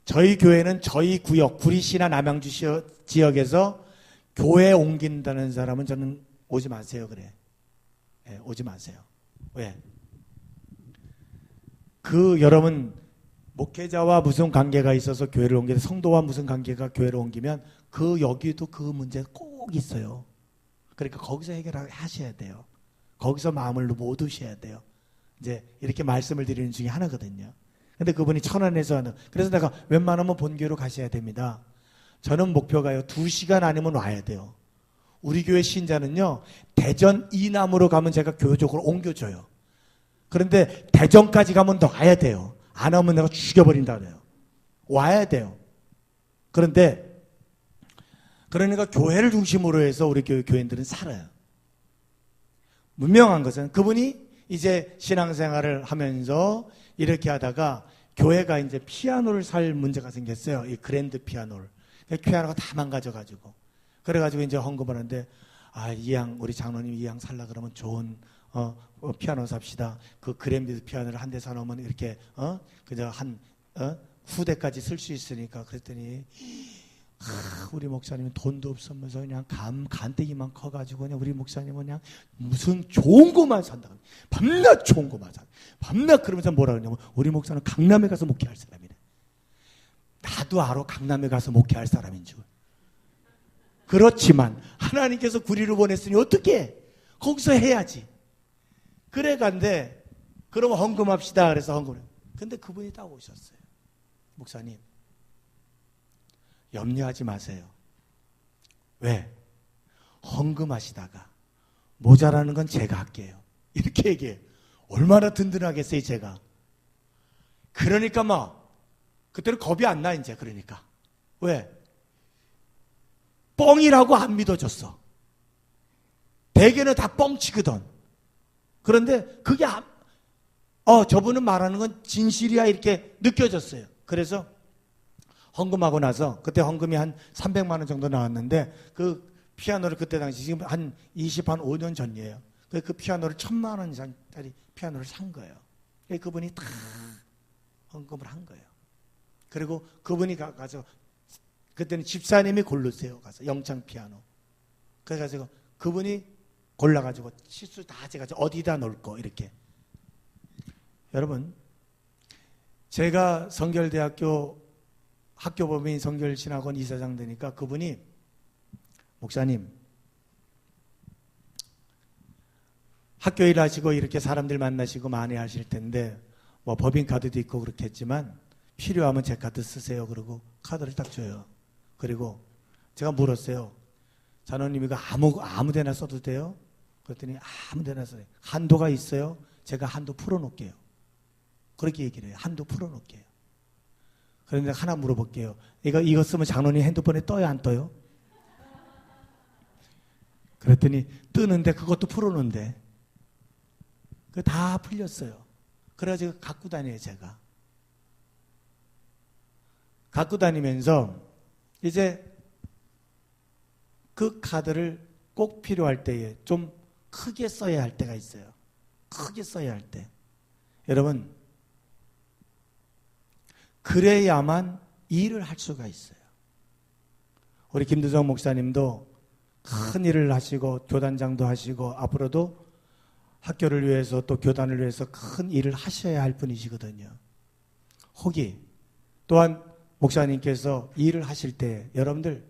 저희 교회는 저희 구역, 구리시나 남양주 지역에서 교회 옮긴다는 사람은 저는 오지 마세요. 그래. 네, 오지 마세요. 왜? 여러분, 목회자와 무슨 관계가 있어서 교회를 옮기면, 성도와 무슨 관계가 교회를 옮기면 여기도 그 문제 꼭 있어요. 그러니까 거기서 해결하셔야 돼요. 거기서 마음을 못 두셔야 돼요. 이제 이렇게 말씀을 드리는 중에 하나거든요. 근데 그분이 천안에서 하는, 그래서 내가 웬만하면 본교로 가셔야 됩니다. 저는 목표가요, 2시간 아니면 와야 돼요. 우리 교회 신자는요, 대전 이남으로 가면 제가 교회적으로 옮겨줘요. 그런데 대전까지 가면 더 와야 돼요. 안 오면 내가 죽여버린다 그래요. 와야 돼요. 그러니까 교회를 중심으로 해서 우리 교인들은 살아요. 분명한 것은 그분이 이제 신앙생활을 하면서 이렇게 하다가 교회가 이제 피아노를 살 문제가 생겼어요. 이 그랜드 피아노를. 피아노가 다 망가져가지고. 그래가지고 이제 헌금을 하는데, 우리 장로님 이 양 살라 그러면 좋은, 피아노 삽시다. 그 그랜드 피아노를 한 대 사놓으면 이렇게, 그저 후대까지 쓸 수 있으니까. 그랬더니, 우리 목사님은 돈도 없으면서 그냥 간대기만 커가지고 그냥 우리 목사님은 그냥 무슨 좋은 거만 산다. 밤낮 좋은 거만 산다. 밤낮 그러면서 뭐라 그러냐면 우리 목사는 강남에 가서 목회할 사람이래. 나도 알아 강남에 가서 목회할 사람인 줄. 그렇지만 하나님께서 구리로 보냈으니 어떻게 해? 거기서 해야지. 그래 간데 그럼 헌금합시다. 그래서 헌금을. 근데 그분이 딱 오셨어요. 목사님. 염려하지 마세요. 왜? 헌금하시다가 모자라는 건 제가 할게요. 이렇게 얘기해요. 얼마나 든든하겠어요, 제가. 그러니까 그때는 겁이 안 나, 이제. 그러니까. 왜? 뻥이라고 안 믿어줬어. 대개는 다 뻥치거든. 그런데 그게 저분은 말하는 건 진실이야, 이렇게 느껴졌어요. 그래서 헌금하고 나서 그때 헌금이 한 300만 원 정도 나왔는데 그 피아노를 그때 당시 지금 한 5년 전이에요. 그 피아노를 1,000만 원짜리 피아노를 산 거예요. 그분이 다 헌금을 한 거예요. 그리고 그분이 가서 그때는 집사님이 고르세요. 가서 영창 피아노. 그래가지고 그분이 골라가지고 치수 다 재가지고 어디다 놓을 거 이렇게. 여러분, 제가 성결대학교 학교법인 성결신학원 이사장 되니까 그분이 목사님 학교 일하시고 이렇게 사람들 만나시고 많이 하실 텐데 법인 카드도 있고 그렇겠지만 필요하면 제 카드 쓰세요. 그러고 카드를 딱 줘요. 그리고 제가 물었어요. 장로님이가 아무 데나 써도 돼요? 그랬더니 아무 데나 써요. 한도가 있어요? 제가 한도 풀어놓을게요. 그렇게 얘기를 해요. 한도 풀어놓을게요. 그런데 하나 물어볼게요. 이거 쓰면 장로님 핸드폰에 떠요, 안 떠요? 그랬더니 뜨는데 그것도 풀어놓는데. 그거 다 풀렸어요. 그래가지고 갖고 다녀요, 제가. 갖고 다니면서 이제 그 카드를 꼭 필요할 때에 좀 크게 써야 할 때가 있어요. 크게 써야 할 때. 여러분, 그래야만 일을 할 수가 있어요. 우리 김두정 목사님도 큰 일을 하시고 교단장도 하시고 앞으로도 학교를 위해서 또 교단을 위해서 큰 일을 하셔야 할 분이시거든요. 혹이 또한 목사님께서 일을 하실 때 여러분들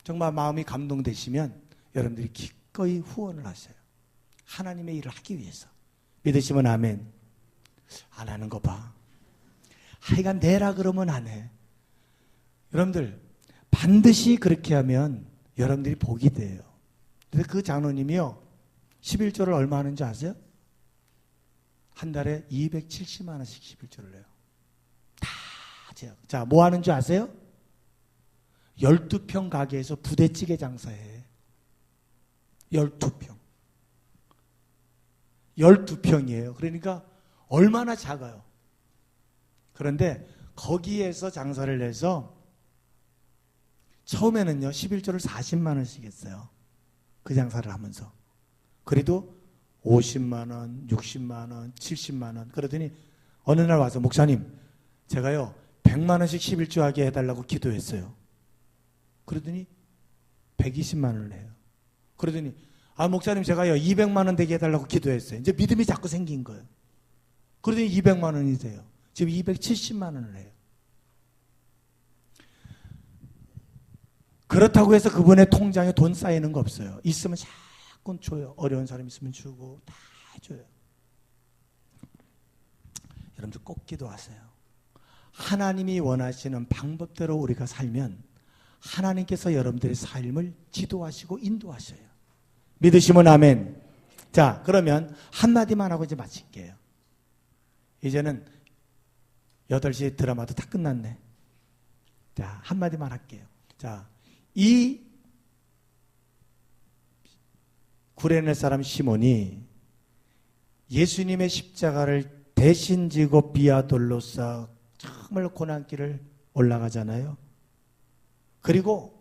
정말 마음이 감동되시면 여러분들이 기꺼이 후원을 하세요. 하나님의 일을 하기 위해서. 믿으시면 아멘. 안 하는 거 봐. 하여간 내라 그러면 안 해. 여러분들 반드시 그렇게 하면 여러분들이 복이 돼요. 그래서 그 장로님이요 11조를 얼마 하는지 아세요? 한 달에 270만 원씩 11조를 내요. 다 자, 뭐 하는 줄 아세요? 12평 가게에서 부대찌개 장사해. 12평. 12평이에요. 그러니까 얼마나 작아요. 그런데 거기에서 장사를 해서 처음에는요 11조를 40만 원씩 했어요. 그 장사를 하면서. 그래도 50만 원, 60만 원, 70만 원. 그러더니 어느 날 와서 목사님 제가요 100만 원씩 11조 하게 해달라고 기도했어요. 그러더니 120만 원을 해요. 그러더니 목사님 제가요 200만 원 되게 해달라고 기도했어요. 이제 믿음이 자꾸 생긴 거예요. 그러더니 200만 원이 돼요. 지금 270만 원을 해요. 그렇다고 해서 그분의 통장에 돈 쌓이는 거 없어요. 있으면 자꾸 줘요. 어려운 사람 있으면 주고 다 줘요. 여러분들 꼭 기도하세요. 하나님이 원하시는 방법대로 우리가 살면 하나님께서 여러분들의 삶을 지도하시고 인도하셔요. 믿으시면 아멘. 자, 그러면 한마디만 하고 이제 마칠게요. 이제는 8시 드라마도 다 끝났네. 자, 한마디만 할게요. 자, 이 구레네 사람 시몬이 예수님의 십자가를 대신 지고 비아돌로사 정말 고난길을 올라가잖아요. 그리고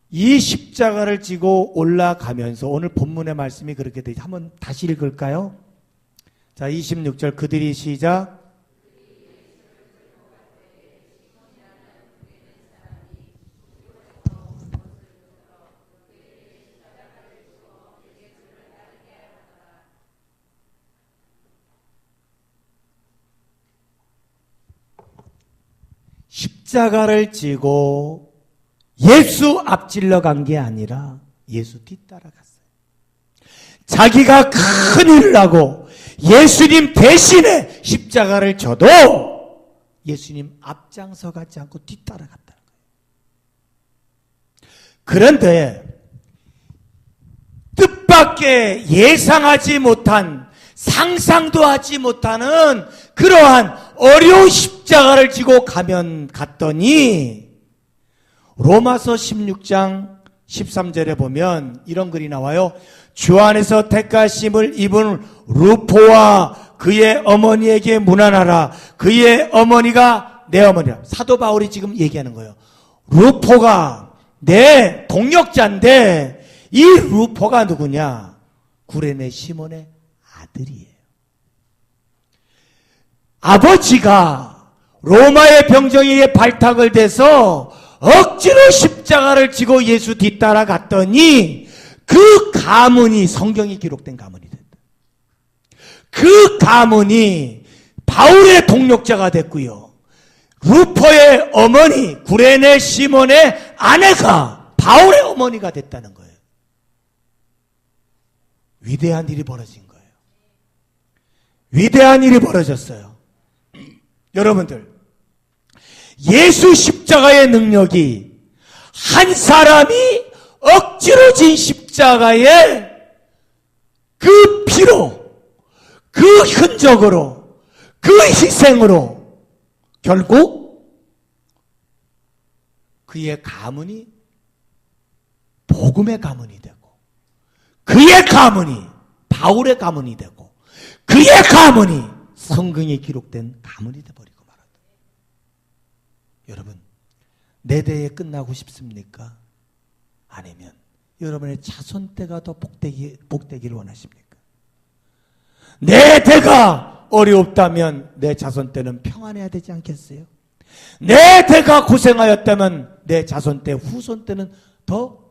이 십자가를 지고 올라가면서 오늘 본문의 말씀이 그렇게 되죠. 한번 다시 읽을까요? 자, 26절 그들이 시작. 십자가를 지고 예수 앞질러 간 게 아니라 예수 뒤따라갔어요. 자기가 큰 일을 하고 예수님 대신에 십자가를 져도 예수님 앞장서 가지 않고 뒤따라갔다는 거예요. 그런데 뜻밖의 예상하지 못한 상상도 하지 못하는 그러한 어려운 십자가를 지고 갔더니 로마서 16장 13절에 보면 이런 글이 나와요. 주 안에서 택하심을 입은 루포와 그의 어머니에게 문안하라. 그의 어머니가 내 어머니라. 사도 바울이 지금 얘기하는 거예요. 루포가 내 동역자인데 이 루포가 누구냐? 구레네 시몬의 아들이에요. 아버지가 로마의 병정에게 발탁을 돼서 억지로 십자가를 지고 예수 뒤따라 갔더니 그 가문이 성경에 기록된 가문이 됐다. 그 가문이 바울의 동력자가 됐고요. 루포의 어머니 구레네 시몬의 아내가 바울의 어머니가 됐다는 거예요. 위대한 일이 벌어진 거예요. 위대한 일이 벌어졌어요. 여러분들, 예수 십자가의 능력이 한 사람이 억지로 진 십자가의 그 피로, 그 흔적으로, 그 희생으로 결국 그의 가문이 복음의 가문이 되고, 그의 가문이 바울의 가문이 되고, 그의 가문이 성경에 기록된 가문이 되어버리고 말았다. 여러분, 내 대에 끝나고 싶습니까? 아니면 여러분의 자손 때가 더 복되기를 원하십니까? 내 대가 어렵다면 내 자손 때는 평안해야 되지 않겠어요? 내 대가 고생하였다면 내 자손 때, 후손 때는 더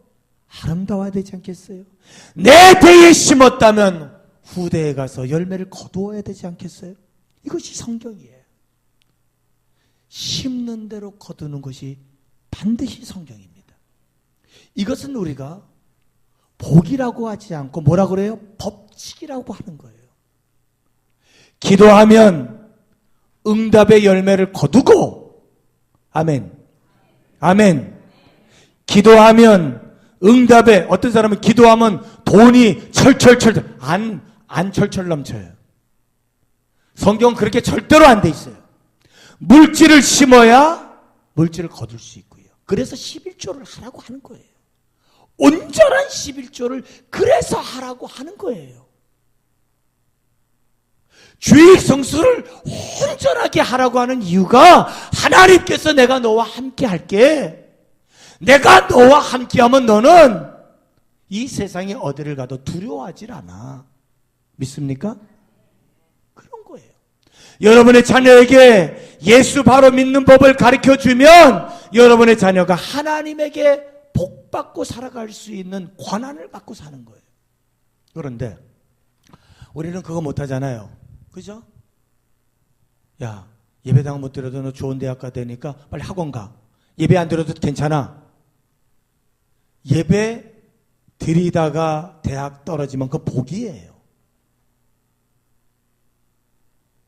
아름다워야 되지 않겠어요? 내 대에 심었다면 후대에 가서 열매를 거두어야 되지 않겠어요? 이것이 성경이에요. 심는 대로 거두는 것이 반드시 성경입니다. 이것은 우리가 복이라고 하지 않고 뭐라고 그래요? 법칙이라고 하는 거예요. 기도하면 응답의 열매를 거두고, 아멘. 아멘. 기도하면 응답에, 어떤 사람은 기도하면 돈이 철철철, 안 철철 넘쳐요. 성경은 그렇게 절대로 안 돼 있어요. 물질을 심어야 물질을 거둘 수 있고요. 그래서 11조를 하라고 하는 거예요. 온전한 11조를 그래서 하라고 하는 거예요. 주일 성수를 온전하게 하라고 하는 이유가 하나님께서 내가 너와 함께 할게. 내가 너와 함께 하면 너는 이 세상에 어디를 가도 두려워하질 않아. 믿습니까? 그런 거예요. 여러분의 자녀에게 예수 바로 믿는 법을 가르쳐주면 여러분의 자녀가 하나님에게 복받고 살아갈 수 있는 권한을 받고 사는 거예요. 그런데 우리는 그거 못하잖아요. 그죠? 야, 예배당 못 들어도 너 좋은 대학 가 되니까 빨리 학원 가. 예배 안 들어도 괜찮아. 예배 드리다가 대학 떨어지면 그거 복이에요.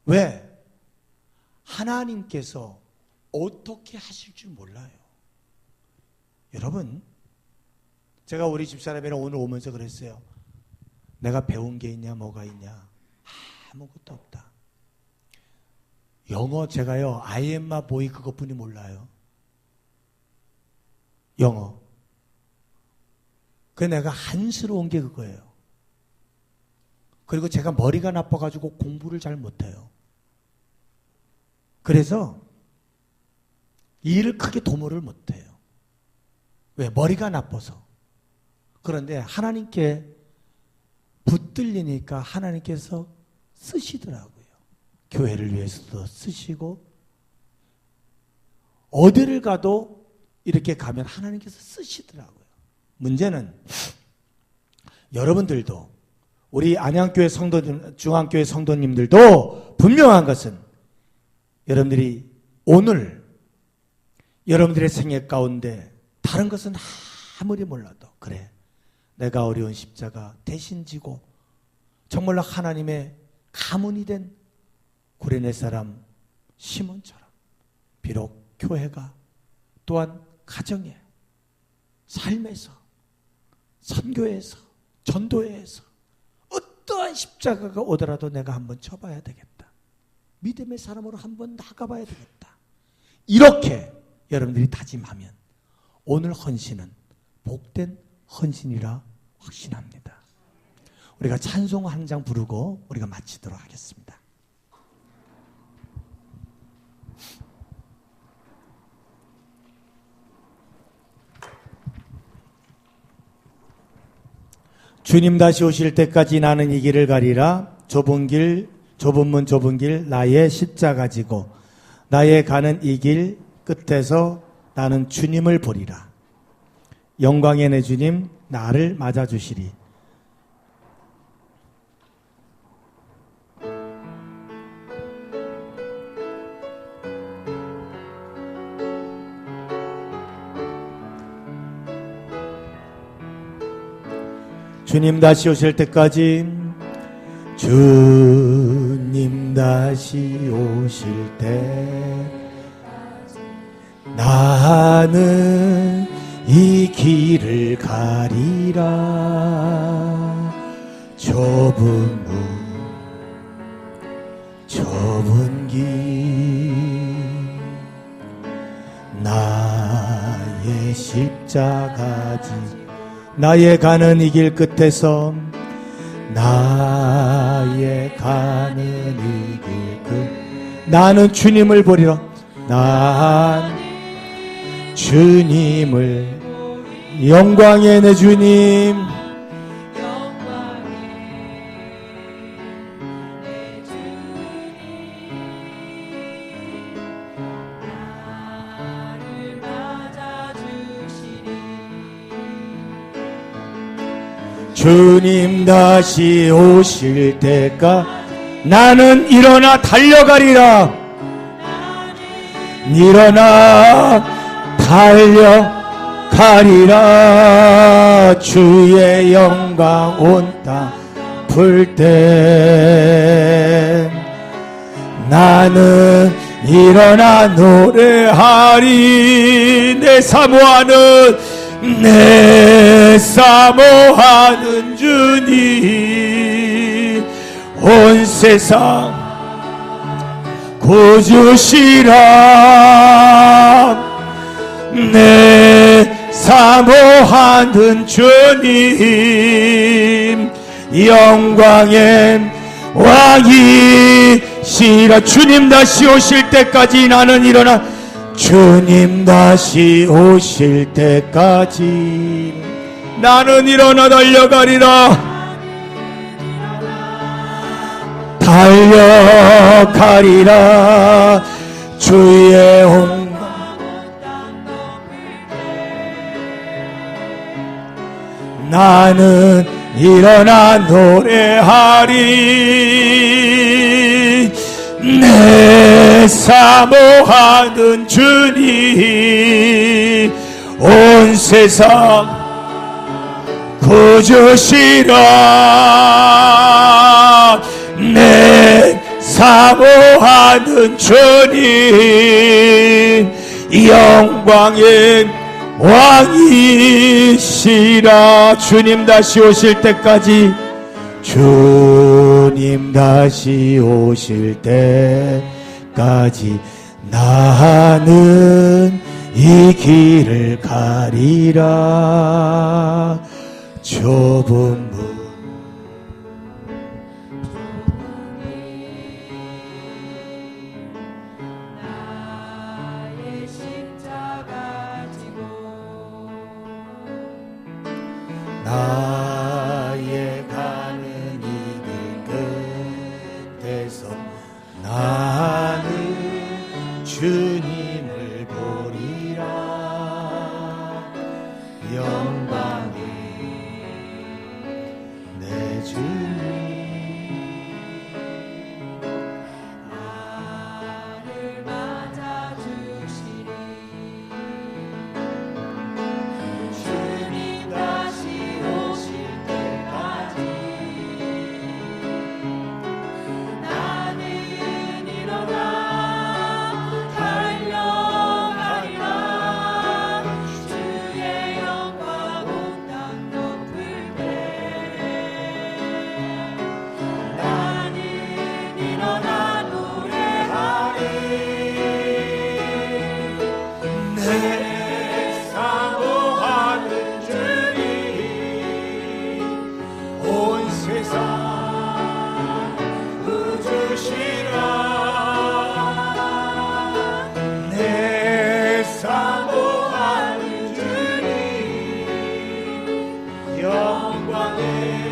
왜? 하나님께서 어떻게 하실 줄 몰라요. 여러분, 제가 우리 집사람이랑 오늘 오면서 그랬어요. 내가 배운 게 있냐, 뭐가 있냐. 아무것도 없다. 영어 제가요, I am a boy 그것뿐이 몰라요. 영어. 그 내가 한스러운 게 그거예요. 그리고 제가 머리가 나빠가지고 공부를 잘 못해요. 그래서 일을 크게 도모를 못해요. 왜? 머리가 나빠서. 그런데 하나님께 붙들리니까 하나님께서 쓰시더라고요. 교회를 위해서도 쓰시고 어디를 가도 이렇게 가면 하나님께서 쓰시더라고요. 문제는 여러분들도 우리 안양교회 중앙교회 성도님들도 분명한 것은 여러분들이 오늘 여러분들의 생애 가운데 다른 것은 아무리 몰라도 그래 내가 어려운 십자가 대신 지고 정말로 하나님의 가문이 된 구레네 사람 시몬처럼 비록 교회가 또한 가정에 삶에서 선교에서 전도회에서 어떠한 십자가가 오더라도 내가 한번 쳐봐야 되겠다. 믿음의 사람으로 한번 나가봐야 되겠다. 이렇게 여러분들이 다짐하면 오늘 헌신은 복된 헌신이라 확신합니다. 우리가 찬송 한 장 부르고 우리가 마치도록 하겠습니다. 주님 다시 오실 때까지 나는 이 길을 가리라. 좁은 문 좁은 길 나의 십자가 지고 나의 가는 이 길 끝에서 나는 주님을 보리라. 영광의 내 주님 나를 맞아주시리. 주님 다시 오실 때까지 주님 다시 오실 때 나는 이 길을 가리라. 좁은 문 좁은 길 나의 십자가 지 나의 가는 이 길 끝에서 나의 가는 이 길 끝 나는 주님을 보리라. 난 주님을 영광의 내 주님 주님 다시 오실 때까 나는 일어나 달려가리라. 일어나 달려가리라. 주의 영광 온 땅 풀 때 나는 일어나 노래하리. 내 사모하는 주님 온 세상 구주시라. 내 사모하는 주님 영광의 왕이시라. 주님 다시 오실 때까지 나는 일어나 주님 다시 오실 때까지 나는 일어나 달려가리라. 달려가리라. 주의 나는 일어나 노래하리. 내 사모하는 주님 온 세상 구주시라. 내 사모하는 주님 영광의 왕이시라. 주님 다시 오실 때까지 주님 다시 오실 때까지 나는 이 길을 가리라. 좁은 문 주님을 보리라. 영광이 내 주님 나를 맞아주시리. 주님 다시 오실 때까지 나는 일어나 달려가리라. 주의 영광 온 땅 덮을 때 나는 일어나 노래하리. 내 사모하는 주님 온 세상 구주시라. 내 사모하는 주님 영광의